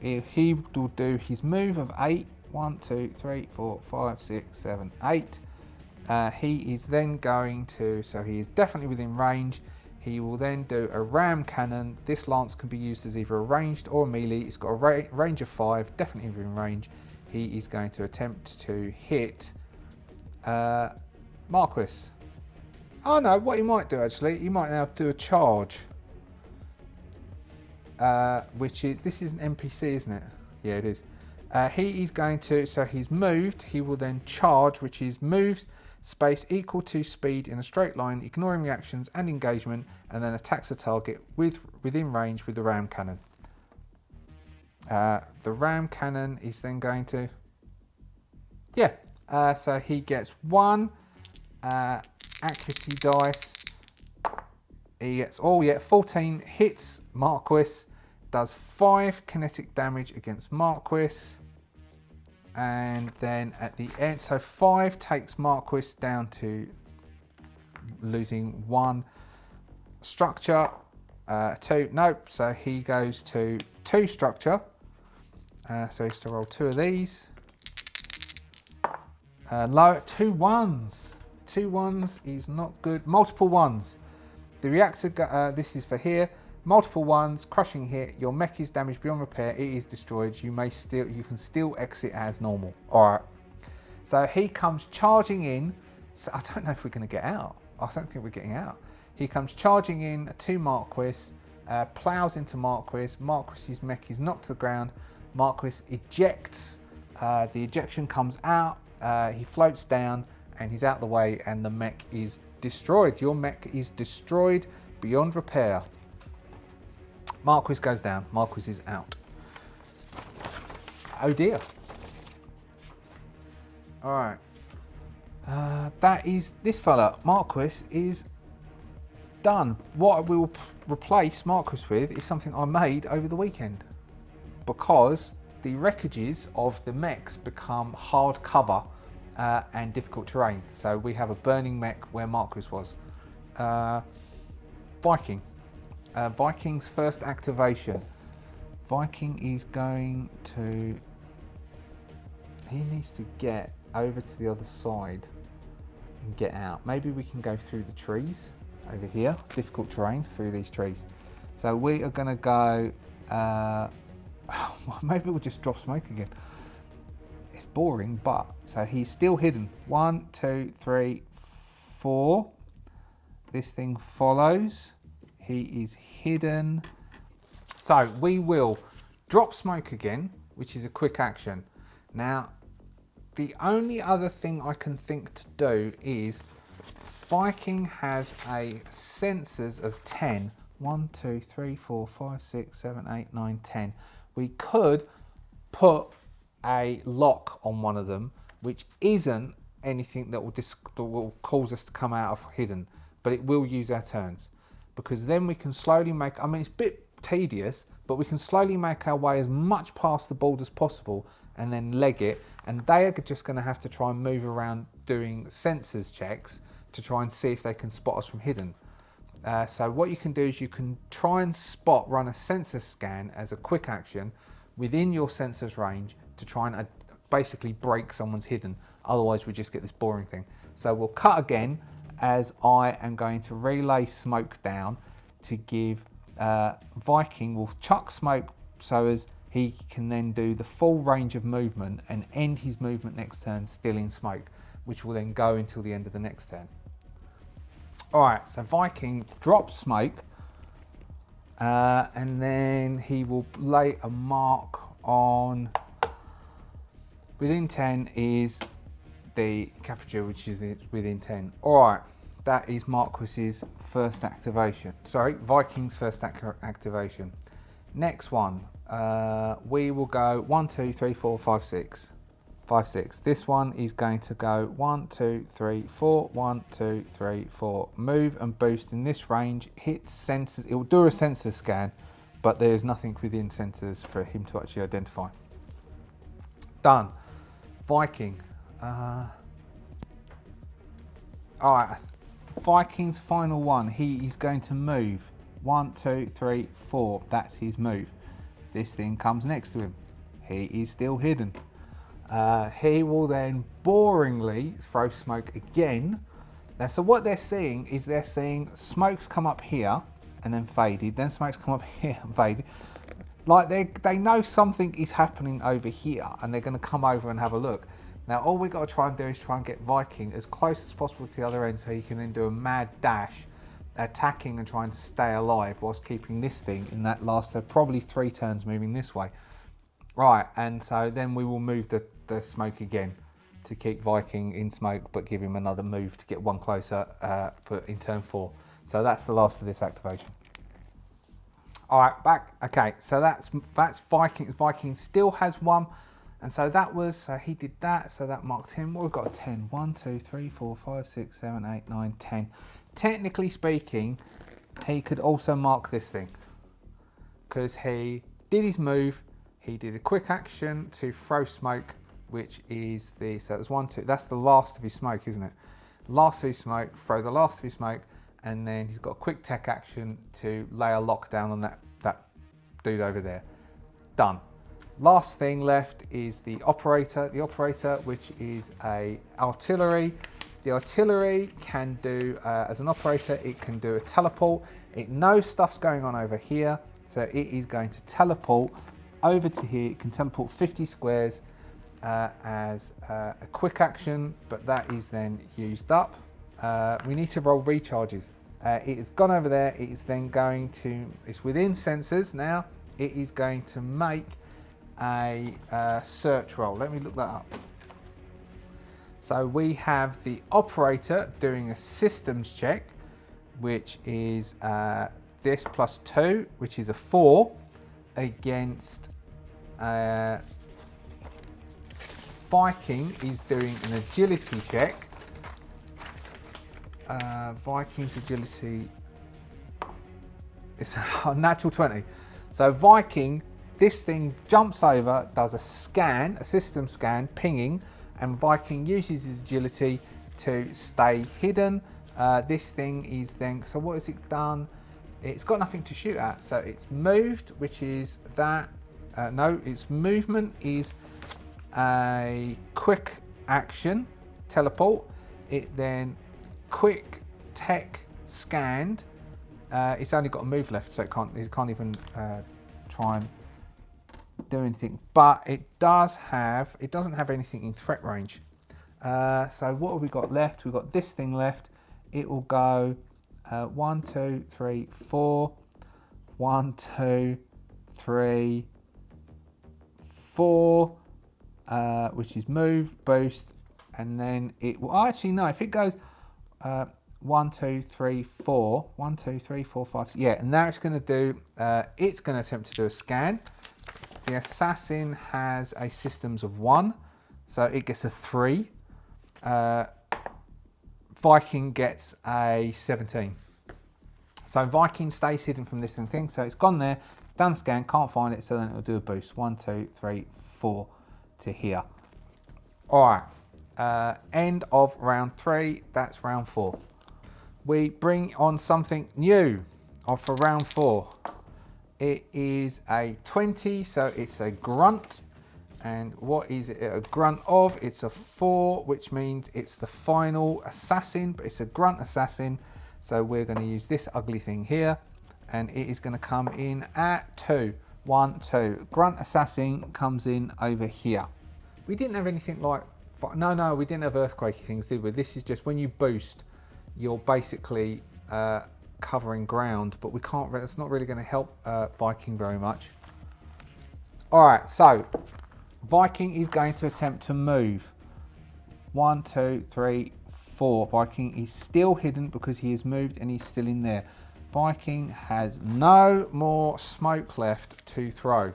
He will do his move of 8. 1, 2, 3, 4, 5, 6, 7, 8. He is then going to... So he is definitely within range. He will then do a ram cannon. This lance can be used as either a ranged or a melee. It's got a range of 5, definitely within range. He is going to attempt to hit Marquis. Oh no, what he might do actually, he might now do a charge. Which is, this is an NPC, isn't it? Yeah, it is. He is going to, so he's moved, he will then charge, which is moves space equal to speed in a straight line, ignoring reactions and engagement, and then attacks the target within range with the ram cannon. The ram cannon is then going to, so he gets 1 accuracy dice. He gets 14, hits Marquis, does 5 kinetic damage against Marquis, and then at the end, so 5 takes Marquis down to losing 1 structure. 2, nope, so he goes to 2 structure. So he has to roll 2 of these. Low, 2 1s. 2 1s is not good. Multiple 1s. The reactor, this is for here. Multiple 1s, crushing hit. Your mech is damaged beyond repair. It is destroyed. You can still exit as normal. All right. So he comes charging in. So I don't know if we're going to get out. I don't think we're getting out. He comes charging in to Marquis, plows into Marquis. Marquis's mech is knocked to the ground. Marquis ejects. The ejection comes out. He floats down and he's out the way, and the mech is destroyed. Your mech is destroyed beyond repair. Marquis goes down. Marquis is out. Oh dear. All right. That is this fella. Marquis is done. What we will replace Marquis with is something I made over the weekend, because the wreckages of the mechs become hard cover and difficult terrain. So we have a burning mech where Marquis was. Viking. Viking's first activation. Viking is going to... He needs to get over to the other side and get out. Maybe we can go through the trees over here. Difficult terrain through these trees. So we are going to go... maybe we'll just drop smoke again. It's boring, but... So he's still hidden. 1, 2, 3, 4. This thing follows. He is hidden. So we will drop smoke again, which is a quick action. Now, the only other thing I can think to do is Viking has a sensors of 10. 1, 2, 3, 4, 5, 6, 7, 8, 9, 10. We could put a lock on one of them, which isn't anything that will cause us to come out of hidden, but it will use our turns. Because then we can slowly make, I mean, it's a bit tedious, but we can slowly make our way as much past the board as possible and then leg it. And they are just going to have to try and move around doing sensors checks to try and see if they can spot us from hidden. So what you can do is you can try and run a sensor scan as a quick action within your sensor's range to try and basically break someone's hidden. Otherwise we just get this boring thing. So we'll cut again, as I am going to relay smoke down to give Viking, will chuck smoke so as he can then do the full range of movement and end his movement next turn still in smoke, which will then go until the end of the next turn. Alright, so Viking drops smoke, and then he will lay a mark on, within 10 is the capital, which is within 10. Alright, that is Marquis's first activation. Sorry, Viking's first activation. Next one, we will go 1, 2, 3, 4, 5, 6. 5, 6. This one is going to go 1, 2, 3, 4, 1, 2, 3, 4. Move and boost in this range. Hit sensors. It will do a sensor scan, but there is nothing within sensors for him to actually identify. Done. Viking. Alright, Viking's final one. He is going to move. 1, 2, 3, 4. That's his move. This thing comes next to him. He is still hidden. He will then boringly throw smoke again. Now, so what they're seeing is they're seeing smokes come up here and then faded, then smokes come up here and faded. Like they know something is happening over here and they're going to come over and have a look. Now, all we've got to try and do is try and get Viking as close as possible to the other end so he can then do a mad dash, attacking and trying to stay alive whilst keeping this thing in that last, probably 3 turns moving this way. Right, and so then we will move the smoke again to keep Viking in smoke, but give him another move to get one closer in turn 4. So that's the last of this activation. All right, back. Okay, so that's Viking. Viking still has 1, and so that was, so he did that, so that marked him. We've got a 10. 1, 2, 3, 4, 5, 6, 7, 8, 9, 10. Technically speaking, he could also mark this thing because he did his move. He did a quick action to throw smoke, which is the, so that's 1, 2, that's the last of his smoke, isn't it? Last of his smoke, throw the last of his smoke, and then he's got a quick tech action to lay a lockdown on that dude over there. Done. Last thing left is the operator. The operator, which is a artillery. The artillery can do, as an operator, it can do a teleport. It knows stuff's going on over here, so it is going to teleport over to here. It can teleport 50 squares as a quick action, but that is then used up. We need to roll recharges. It has gone over there. It is then going to, it's within sensors now. It is going to make a search roll. Let me look that up. So we have the operator doing a systems check, which is this plus 2, which is a 4, against Viking is doing an agility check. Viking's agility is a natural 20. So Viking, this thing jumps over, does a scan, a system scan, pinging, and Viking uses his agility to stay hidden. This thing is then, so what has it done? It's got nothing to shoot at, so it's moved, which is that, no, its movement is a quick action, teleport. It then quick tech scanned. It's only got a move left, so it can't even try and do anything. But it doesn't have anything in threat range. So what have we got left? We've got this thing left. It will go 1, 2, 3, 4. 1, 2, 3, 4. Which is move, boost, and then it will, actually no, if it goes 1, 2, 3, 4, 1, 2, 3, 4, 5, yeah, and now it's going to do, it's going to attempt to do a scan. The assassin has a systems of 1, so it gets a 3. Viking gets a 17. So Viking stays hidden from this thing, so it's gone there, it's done scan, can't find it, so then it'll do a boost. 1, 2, 3, 4 to here. All right, end of round 3, that's round 4. We bring on something new for round 4. It is a 20, so it's a grunt. And what is it a grunt of? It's a 4, which means it's the final assassin, but it's a grunt assassin. So we're going to use this ugly thing here, and it is going to come in at 2. 1, 2. Grunt Assassin comes in over here. We didn't have anything like... No, we didn't have earthquakey things, did we? This is just when you boost, you're basically covering ground, but we can't... It's not really going to help Viking very much. All right, so Viking is going to attempt to move. 1, 2, 3, 4. Viking is still hidden because he has moved and he's still in there. Viking has no more smoke left to throw.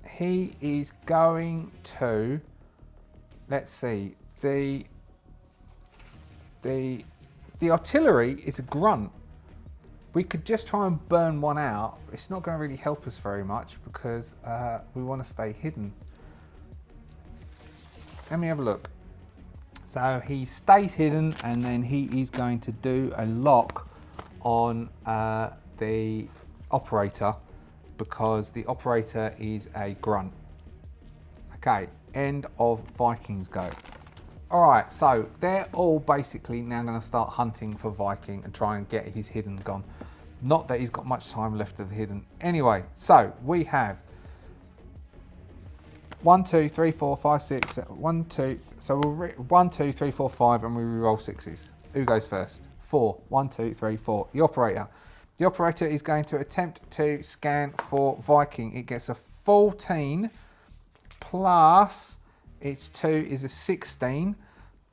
He is going to... Let's see. The artillery is a grunt. We could just try and burn one out. It's not going to really help us very much because we want to stay hidden. Let me have a look. So he stays hidden and then he is going to do a lock on the operator because the operator is a grunt. Okay, end of Vikings go. All right, so they're all basically now going to start hunting for Viking and try and get his hidden gone. Not that he's got much time left of the hidden. Anyway, so we have 1, 2, 3, 4, 5, 6, 1, 2. So we'll 1, 2, 3, 4, 5, and we re-roll 6s. Who goes first? 4. 1, 2, 3, 4. The operator. The operator is going to attempt to scan for Viking. It gets a 14 plus its 2 is a 16.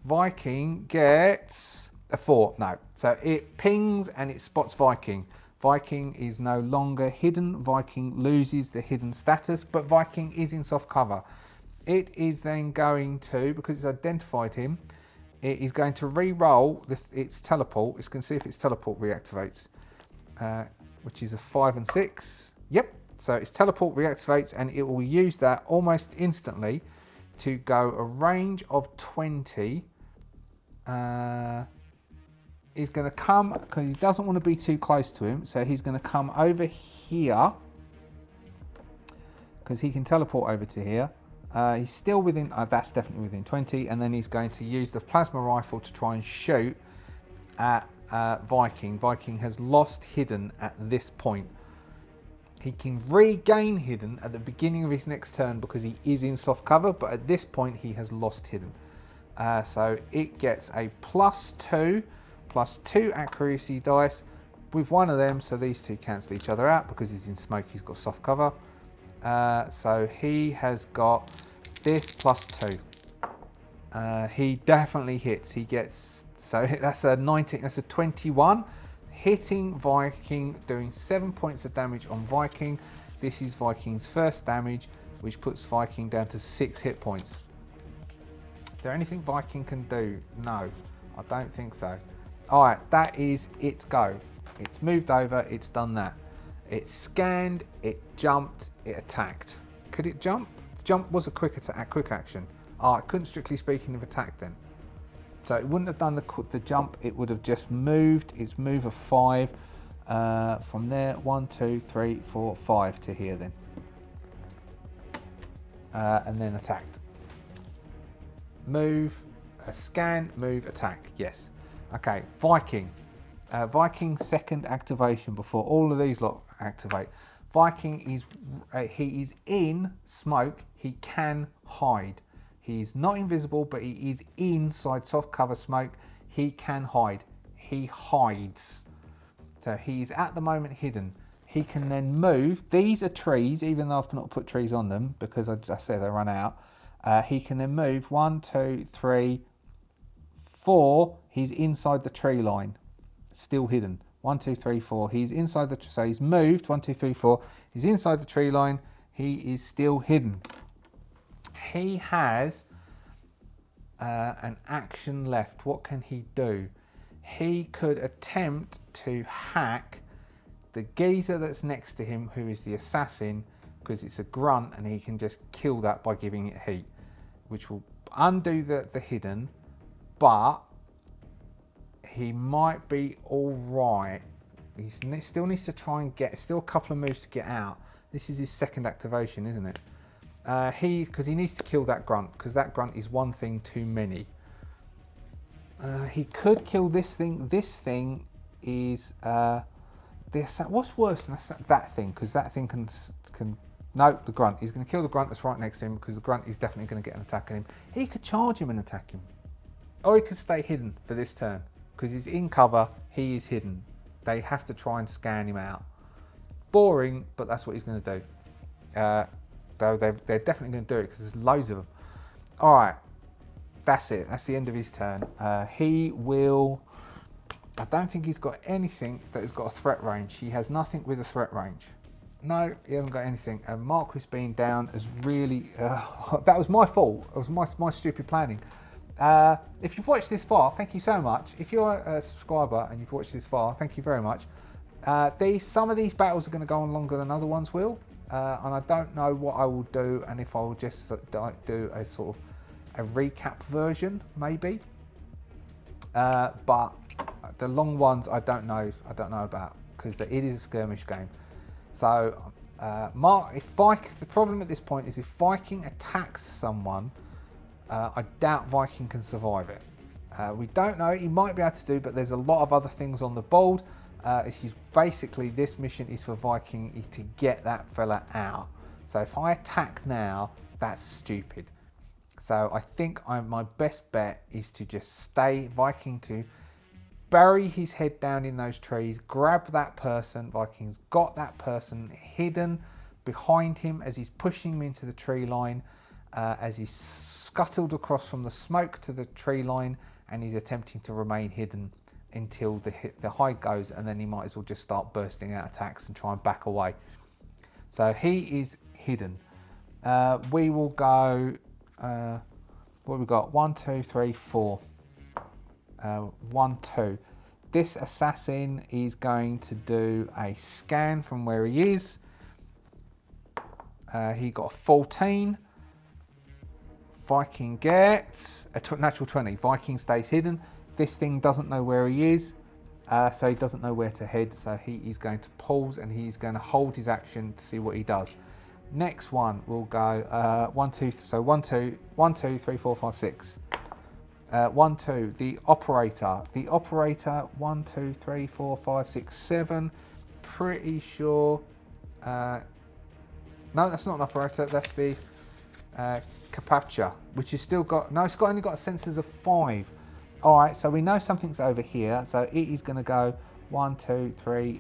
Viking gets a 4. No. So it pings and it spots Viking. Viking is no longer hidden. Viking loses the hidden status, but Viking is in soft cover. It is then going to, because it's identified him, it is going to re-roll its teleport. It's going to see if its teleport reactivates, which is a 5 and 6. Yep. So its teleport reactivates and it will use that almost instantly to go a range of 20. He's going to come, because he doesn't want to be too close to him, so he's going to come over here, because he can teleport over to here. He's still within, that's definitely within 20, and then he's going to use the plasma rifle to try and shoot at Viking. Viking has lost hidden at this point. He can regain hidden at the beginning of his next turn because he is in soft cover, but at this point he has lost hidden. So it gets a +2 +2 accuracy dice with one of them, so these two cancel each other out because he's in smoke, he's got soft cover. So he has got this +2. He definitely hits. He gets, so that's a 19, that's a 21. Hitting Viking, doing 7 points of damage on Viking. This is Viking's first damage, which puts Viking down to 6 hit points. Is there anything Viking can do? No, I don't think so. All right, that is its go. It's moved over, it's done that. It scanned, it jumped, it attacked. Could it jump? Jump was a quick attack, quick action. It couldn't strictly speaking of attack then. So it wouldn't have done the jump, it would have just moved its move of 5 from there. 1, 2, 3, 4, 5 to here then. And then attacked. Move, scan, move, attack, yes. Okay, Viking. Viking second activation before all of these lot activate. Viking is, he is in smoke, he can hide. He's not invisible, but he is inside soft cover smoke. He can hide. He hides. So he's at the moment hidden. He can then move. These are trees, even though I've not put trees on them because I said they run out. He can then move 1, 2, 3, 4. He's inside the tree line, still hidden. 1, 2, 3, 4. He's inside the, so he's moved. 1, 2, 3, 4. He's inside the tree line. He is still hidden. He has an action left. What can he do? He could attempt to hack the geezer that's next to him, who is the assassin, because it's a grunt and he can just kill that by giving it heat, which will undo the hidden, but he might be all right. He still needs to try and get, still a couple of moves to get out. This is his second activation, isn't it? Because he needs to kill that grunt, because that grunt is one thing too many. He could kill this thing. This thing is what's worse than that thing, because that thing can No, the grunt. He's going to kill the grunt that's right next to him because the grunt is definitely going to get an attack on him. He could charge him and attack him. Or he could stay hidden for this turn. Because he's in cover, he is hidden. They have to try and scan him out. Boring, but that's what he's going to do. They're definitely going to do it because there's loads of them. Alright, that's it. That's the end of his turn. He will... I don't think he's got anything that has got a threat range. He has nothing with a threat range. No, he hasn't got anything. And Marquis being down is really... that was my fault. It was my stupid planning. If you've watched this far, thank you so much. If you're a subscriber and you've watched this far, thank you very much. Some of these battles are going to go on longer than other ones will. And I don't know what I will do and if I will just do a sort of a recap version, maybe. But the long ones I don't know about because it is a skirmish game. So, the problem at this point is if Viking attacks someone, I doubt Viking can survive it. We don't know, he might be able to do, but there's a lot of other things on the board. Basically, this mission is for Viking to get that fella out. So if I attack now, that's stupid. So I think my best bet is to just stay Viking to bury his head down in those trees, grab that person. Viking's got that person hidden behind him as he's pushing him into the tree line, as he's scuttled across from the smoke to the tree line, and he's attempting to remain hidden until the hide goes, and then he might as well just start bursting out attacks and try and back away. So he is hidden. We will go, what have we got? 1, 2, 3, 4. 1, 2. This assassin is going to do a scan from where he is. He got a 14. Viking gets a natural 20. Viking stays hidden. This thing doesn't know where he is, so he doesn't know where to head. So he is going to pause and he's going to hold his action to see what he does. Next one will go 1, 2. So 1, 2, 1, 2, 3, 4, 5, 6. 1, 2. The operator. The operator. 1, 2, 3, 4, 5, 6, 7. Pretty sure. No, that's not an operator. That's the Capacha, which has still got... No, it's only got sensors of 5. All right, so we know something's over here. So it is going to go 1, 2, 3,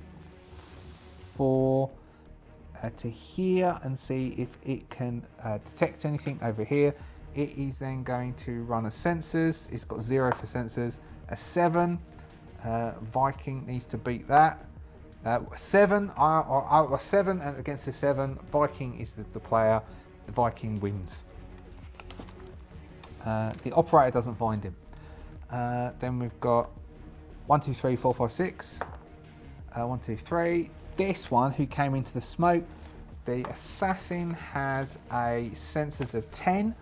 4 to here and see if it can detect anything over here. It is then going to run a sensors. It's got 0 for sensors. A 7. Viking needs to beat that. 7. 7 and against a 7. Viking is the player. The Viking wins. The operator doesn't find him. Then we've got 1, 2, 3, 4, 5, 6. 1, 2, 3. This one who came into the smoke. The assassin has a sensors of 10.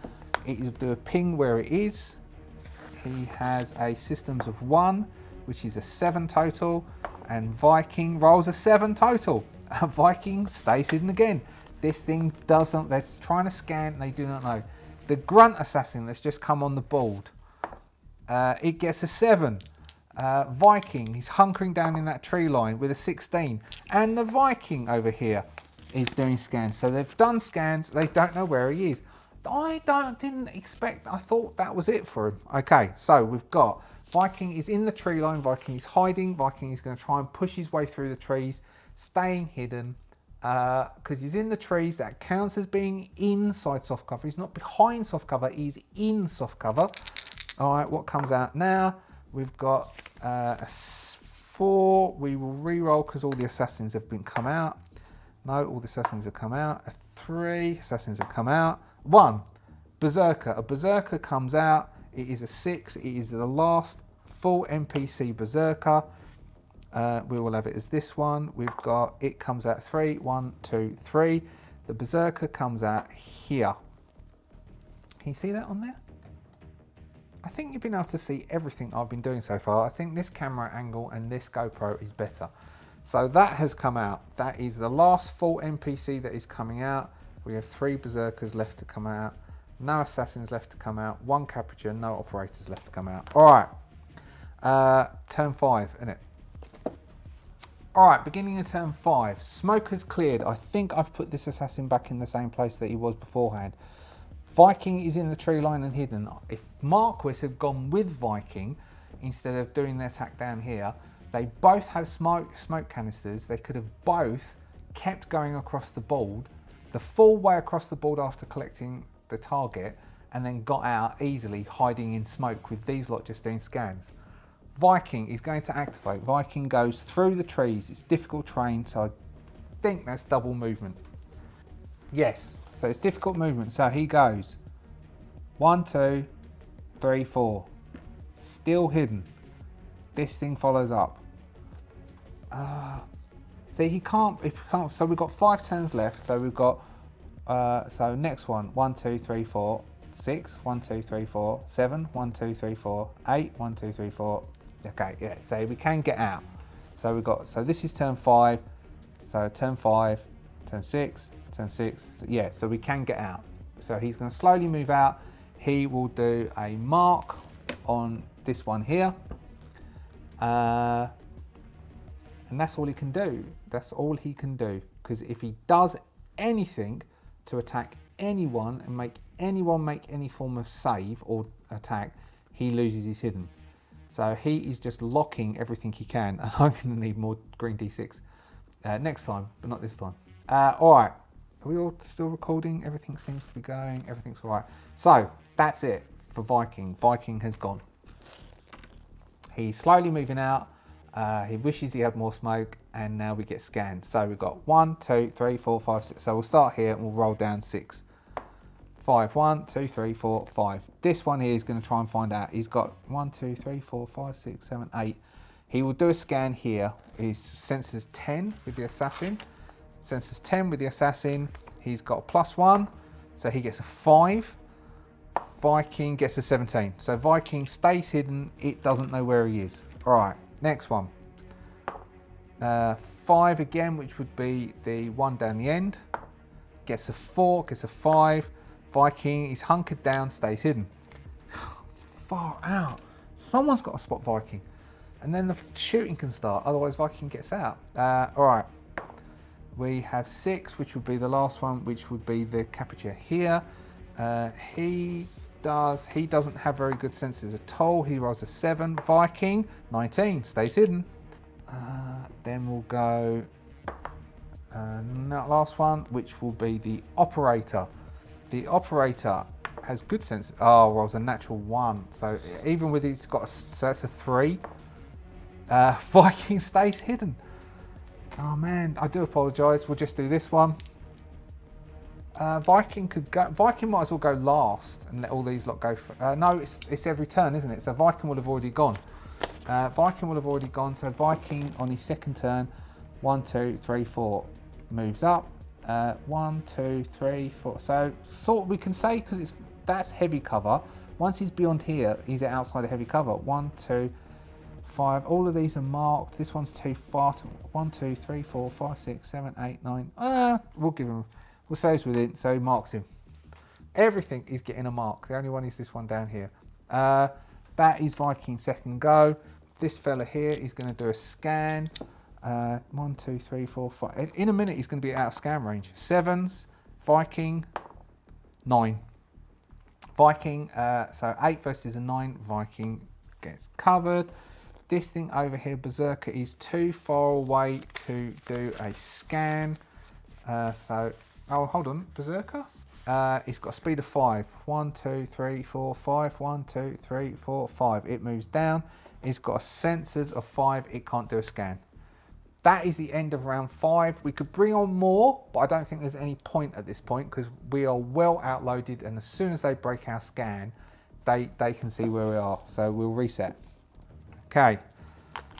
It will do a ping where it is. He has a systems of 1, which is a 7 total. And Viking rolls a 7 total. Viking stays hidden again. This thing doesn't... They're trying to scan and they do not know. The grunt assassin that's just come on the board. It gets a 7. Viking, he's hunkering down in that tree line with a 16. And the Viking over here is doing scans. So they've done scans. They don't know where he is. I thought that was it for him. Okay, so we've got Viking is in the tree line. Viking is hiding. Viking is going to try and push his way through the trees, staying hidden. Because he's in the trees, that counts as being inside soft cover. He's not behind soft cover, he's in soft cover. All right, what comes out now? We've got a 4. We will re-roll because all the assassins have come out. No, all the assassins have come out. A 3, assassins have come out. 1, berserker. A berserker comes out. It is a 6. It is the last full NPC berserker. We will have it as this one. We've got, it comes out 3, 1, 2, 3. The berserker comes out here. Can you see that on there? I think you've been able to see everything I've been doing so far. I think this camera angle and this GoPro is better. So that has come out. That is the last full NPC that is coming out. We have 3 berserkers left to come out. No assassins left to come out. 1 capuchin, no operators left to come out. All right. Turn 5, isn't it? All right, beginning of turn 5. Smoke has cleared. I think I've put this assassin back in the same place that he was beforehand. Viking is in the tree line and hidden. If Marquis had gone with Viking, instead of doing the attack down here, they both have smoke canisters. They could have both kept going across the board, the full way across the board after collecting the target, and then got out easily, hiding in smoke with these lot just doing scans. Viking is going to activate. Viking goes through the trees. It's difficult terrain, so I think that's double movement. Yes, so it's difficult movement. So he goes 1, 2, 3, 4. Still hidden. This thing follows up. See, he can't. So we've got 5 turns left. So we've got. So next one. 1, 2, 3, 4, 6. 1, 2, 3, 4, 7. 1, 2, 3, 4, 8. 1, 2, 3, 4. Okay, yeah. So we can get out. So we've got. So this is turn 5. So turn 5, turn 6, turn 6. Yeah. So we can get out. So he's going to slowly move out. He will do a mark on this one here. And that's all he can do. That's all he can do. Because if he does anything to attack anyone and make anyone make any form of save or attack, he loses his hidden. So he is just locking everything he can. And I'm going to need more green D6 next time, but not this time. All right. Are we all still recording? Everything seems to be going. Everything's all right. So that's it for Viking. Viking has gone. He's slowly moving out. He wishes he had more smoke, and now we get scanned. So we've got 1, 2, 3, 4, 5, 6. So we'll start here and we'll roll down 6. 5, 1, 2, 3, 4, 5. This one here is going to try and find out. He's got 1, 2, 3, 4, 5, 6, 7, 8. He will do a scan here. His senses 10 with the assassin. Senses 10 with the assassin. He's got a +1, so he gets a 5. Viking gets a 17. So Viking stays hidden. It doesn't know where he is. All right. Next one, 5 again, which would be the one down the end. Gets a 4, gets a 5. Viking is hunkered down, stays hidden. Far out. Someone's got to spot Viking. And then the shooting can start, otherwise Viking gets out. All right. We have 6, which would be the last one, which would be the Capuchin here. He doesn't have very good senses at all. He rolls a 7. Viking, 19, stays hidden. Then we'll go last one, which will be the operator. The operator has good sense. Oh, rolls a natural 1. So even with he's got so that's a 3. Viking stays hidden. Oh man, I do apologise. We'll just do this one. Viking could go. Viking might as well go last and let all these lot go. No, it's every turn, isn't it? So Viking will have already gone. Viking will have already gone. So Viking on his second turn, 1, 2, 3, 4, moves up. 1, 2, 3, 4. So sort of we can say because that's heavy cover. Once he's beyond here, he's outside of heavy cover. 1, 2, 5. All of these are marked. This one's too far. 1, 2, 3, 4, 5, 6, 7, 8, 9. We'll give him. We'll say he's within, so he marks him. Everything is getting a mark. The only one is this one down here. That is Viking's second go. This fella here is going to do a scan. 1, 2, 3, 4, 5. In a minute, he's going to be out of scan range. 7s, Viking, 9. Viking, so 8 versus a 9. Viking gets covered. This thing over here, Berserker, is too far away to do a scan. Oh, hold on, Berserker. It's got a speed of 5. 1, 2, 3, 4, 5. 1, 2, 3, 4, 5. It moves down. It's got a sensors of 5. It can't do a scan. That is the end of round 5. We could bring on more, but I don't think there's any point at this point because we are well outloaded, and as soon as they break our scan, they can see where we are. So we'll reset. Okay.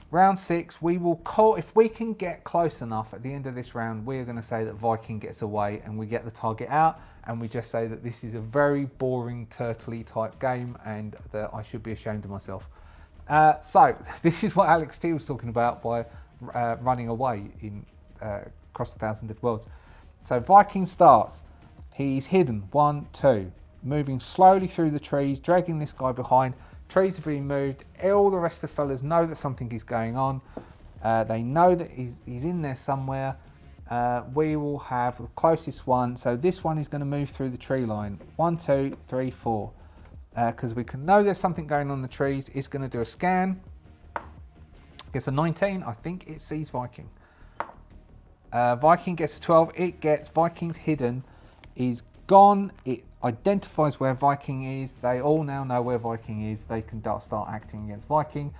Round 6, we will call, if we can get close enough at the end of this round, we're going to say that Viking gets away and we get the target out, and we just say that this is a very boring turtley type game and that I should be ashamed of myself. So this is what Alex T was talking about by running away in Across the Thousand Dead Worlds. So Viking starts, he's hidden, 1, 2, moving slowly through the trees, dragging this guy behind. Trees are being moved. All the rest of the fellas know that something is going on. They know that he's in there somewhere. We will have the closest one. So this one is going to move through the tree line. 1, 2, 3, 4. Because we can know there's something going on in the trees. It's going to do a scan. Gets a 19. I think it sees Viking. Viking gets a 12. It gets Viking's hidden. Is gone. It identifies where Viking is. They all now know where Viking is. They can start acting against Viking.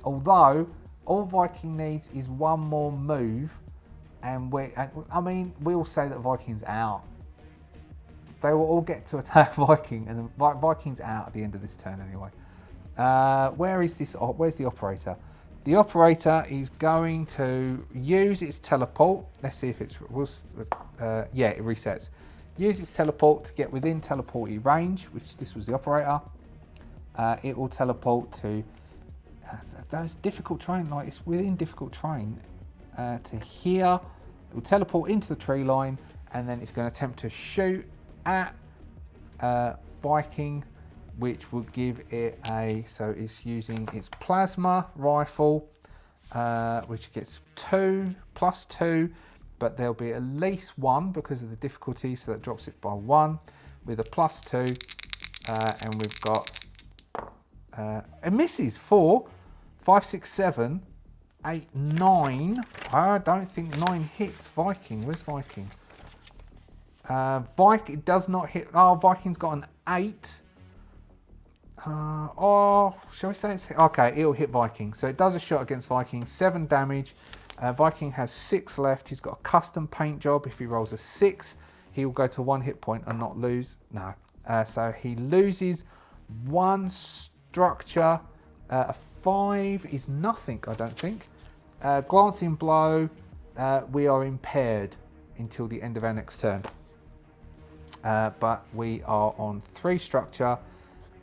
Although all Viking needs is one more move, and we'll say that Viking's out. They will all get to attack Viking, and Viking's out at the end of this turn anyway. Where's the operator? The operator is going to use its teleport. Let's see if it resets. Use its teleport to get within teleporty range, which this was the operator. It will teleport to those difficult terrain, like it's within difficult terrain, to here. It will teleport into the tree line, and then it's going to attempt to shoot at Viking, which will give it so it's using its plasma rifle, which gets 2 + 2. But there'll be at least 1 because of the difficulty, so that drops it by 1 with a +2, and we've got it misses 4, 5, 6, 7, 8, 9. I don't think 9 hits Viking. Where's Viking? Viking does not hit. Oh, Viking's got an 8. Shall we say it's okay? It'll hit Viking, so it does a shot against Viking. 7 damage. Viking has 6 left. He's got a custom paint job. If he rolls a 6, he will go to 1 hit point and not lose. No. So he loses 1 structure. A 5 is nothing, I don't think. Glancing blow. We are impaired until the end of our next turn. But we are on 3 structure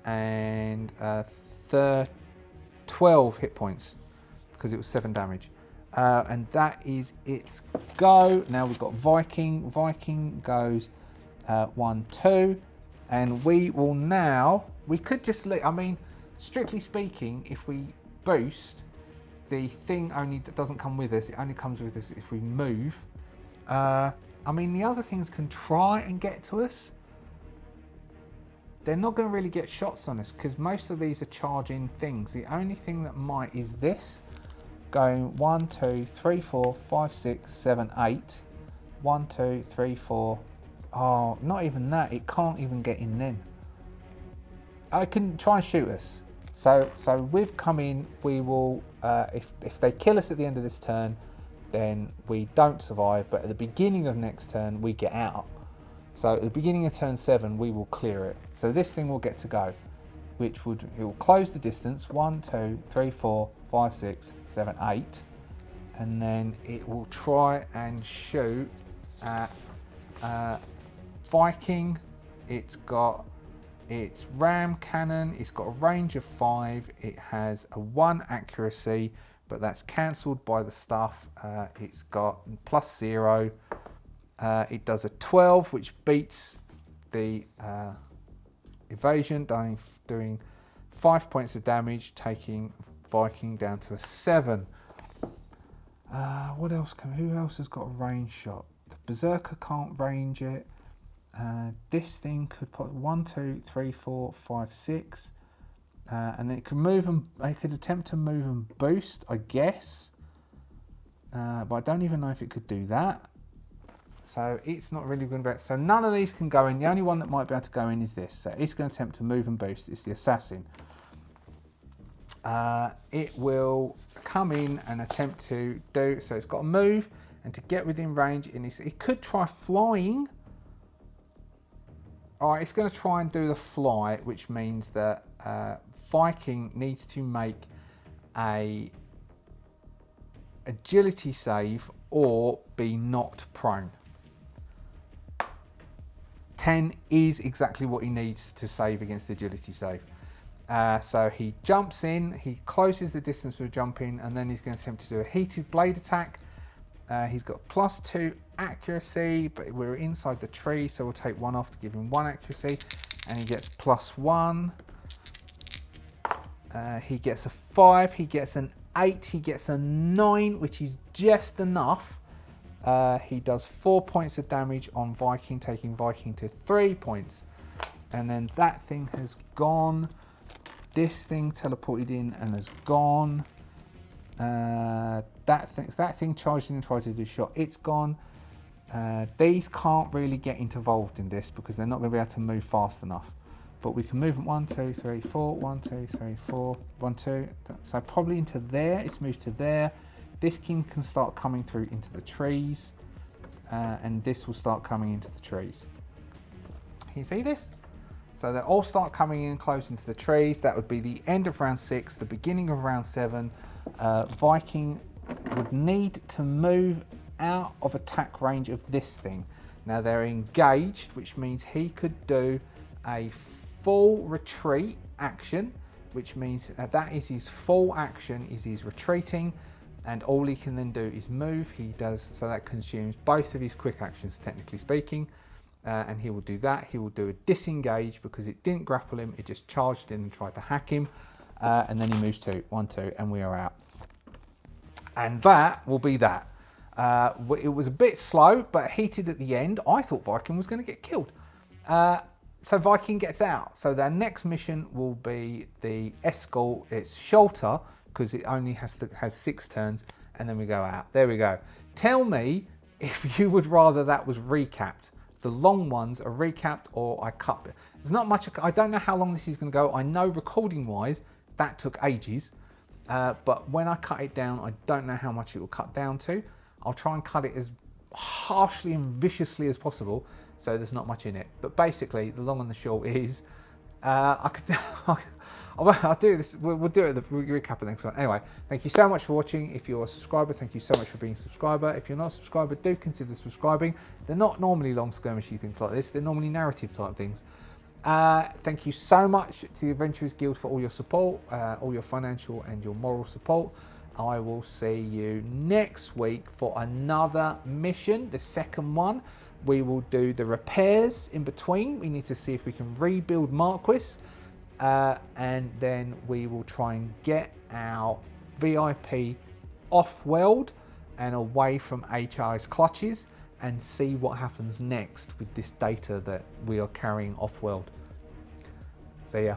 and 12 hit points because it was 7 damage. And that is its go. Now we've got Viking. Viking goes 1, 2. And we will now... We could just... strictly speaking, if we boost, the thing only doesn't come with us. It only comes with us if we move. The other things can try and get to us. They're not going to really get shots on us because most of these are charging things. The only thing that might is this. Going 1, 2, 3, 4, 5, 6, 7, 8. 1, 2, 3, 4. Oh, not even that. It can't even get in then. I can try and shoot us. So we've come in. We will, if they kill us at the end of this turn, then we don't survive. But at the beginning of next turn, we get out. So at the beginning of turn 7, we will clear it. So this thing will get to go, which it will close the distance. 1, 2, 3, 4, 5, 6, 7, 8. And then it will try and shoot at Viking. It's got its ram cannon. It's got a range of 5. It has a 1 accuracy, but that's cancelled by the stuff. It's got +0. It does a 12, which beats the evasion, doing 5 points of damage, taking Viking down to a 7. What else? Who else has got a range shot? The Berserker can't range it. This thing could put 1, 2, 3, 4, 5, 6, and it could move and it could attempt to move and boost, I guess. But I don't even know if it could do that. So it's not really going to. So none of these can go in. The only one that might be able to go in is this. So it's going to attempt to move and boost. It's the assassin. It will come in and attempt to do. So it's got to move and to get within range. And it could try flying. All right, it's going to try and do the fly, which means that Viking needs to make a agility save or be knocked prone. 10 is exactly what he needs to save against the agility save. So he jumps in, he closes the distance with jumping, and then he's going to attempt to do a heated blade attack. He's got +2 accuracy, but we're inside the tree, so we'll take 1 off to give him 1 accuracy, and he gets +1. He gets a 5, he gets an 8, he gets a 9, which is just enough. He does 4 points of damage on Viking, taking Viking to 3 points. And then that thing has gone. This thing teleported in and has gone. That thing charged in and tried to do a shot. It's gone. These can't really get involved in this because they're not going to be able to move fast enough. But we can move them 1, 2, 3, 4. 1, 2, 3, 4. 1, 2. So probably into there. It's moved to there. This king can start coming through into the trees. And this will start coming into the trees. Can you see this? So they all start coming in close into the trees. That would be the end of round 6, the beginning of round 7. Viking would need to move out of attack range of this thing. Now they're engaged, which means he could do a full retreat action, which means that is his full action, is he's retreating, and all he can then do is move. He does, so that consumes both of his quick actions, technically speaking. And he will do that. He will do a disengage because it didn't grapple him. It just charged in and tried to hack him. And then he moves 2, 1, 2, and we are out. And that will be that. It was a bit slow, but heated at the end. I thought Viking was going to get killed. So Viking gets out. So their next mission will be the escort. It's shelter because it only has 6 turns, and then we go out. There we go. Tell me if you would rather that was recapped. The long ones are recapped or I cut. There's not much. I don't know how long this is going to go. I know recording wise that took ages, but when I cut it down, I don't know how much it will cut down to. I'll try and cut it as harshly and viciously as possible so there's not much in it. But basically, the long and the short is I could. I'll do this. We'll do it. We'll recap of the next one. Anyway, thank you so much for watching. If you're a subscriber, thank you so much for being a subscriber. If you're not a subscriber, do consider subscribing. They're not normally long skirmishy things like this. They're normally narrative type things. Thank you so much to the Adventurers Guild for all your support, all your financial and your moral support. I will see you next week for another mission, the second one. We will do the repairs in between. We need to see if we can rebuild Marquis. And then we will try and get our VIP off-world and away from HI's clutches and see what happens next with this data that we are carrying off-world. See ya.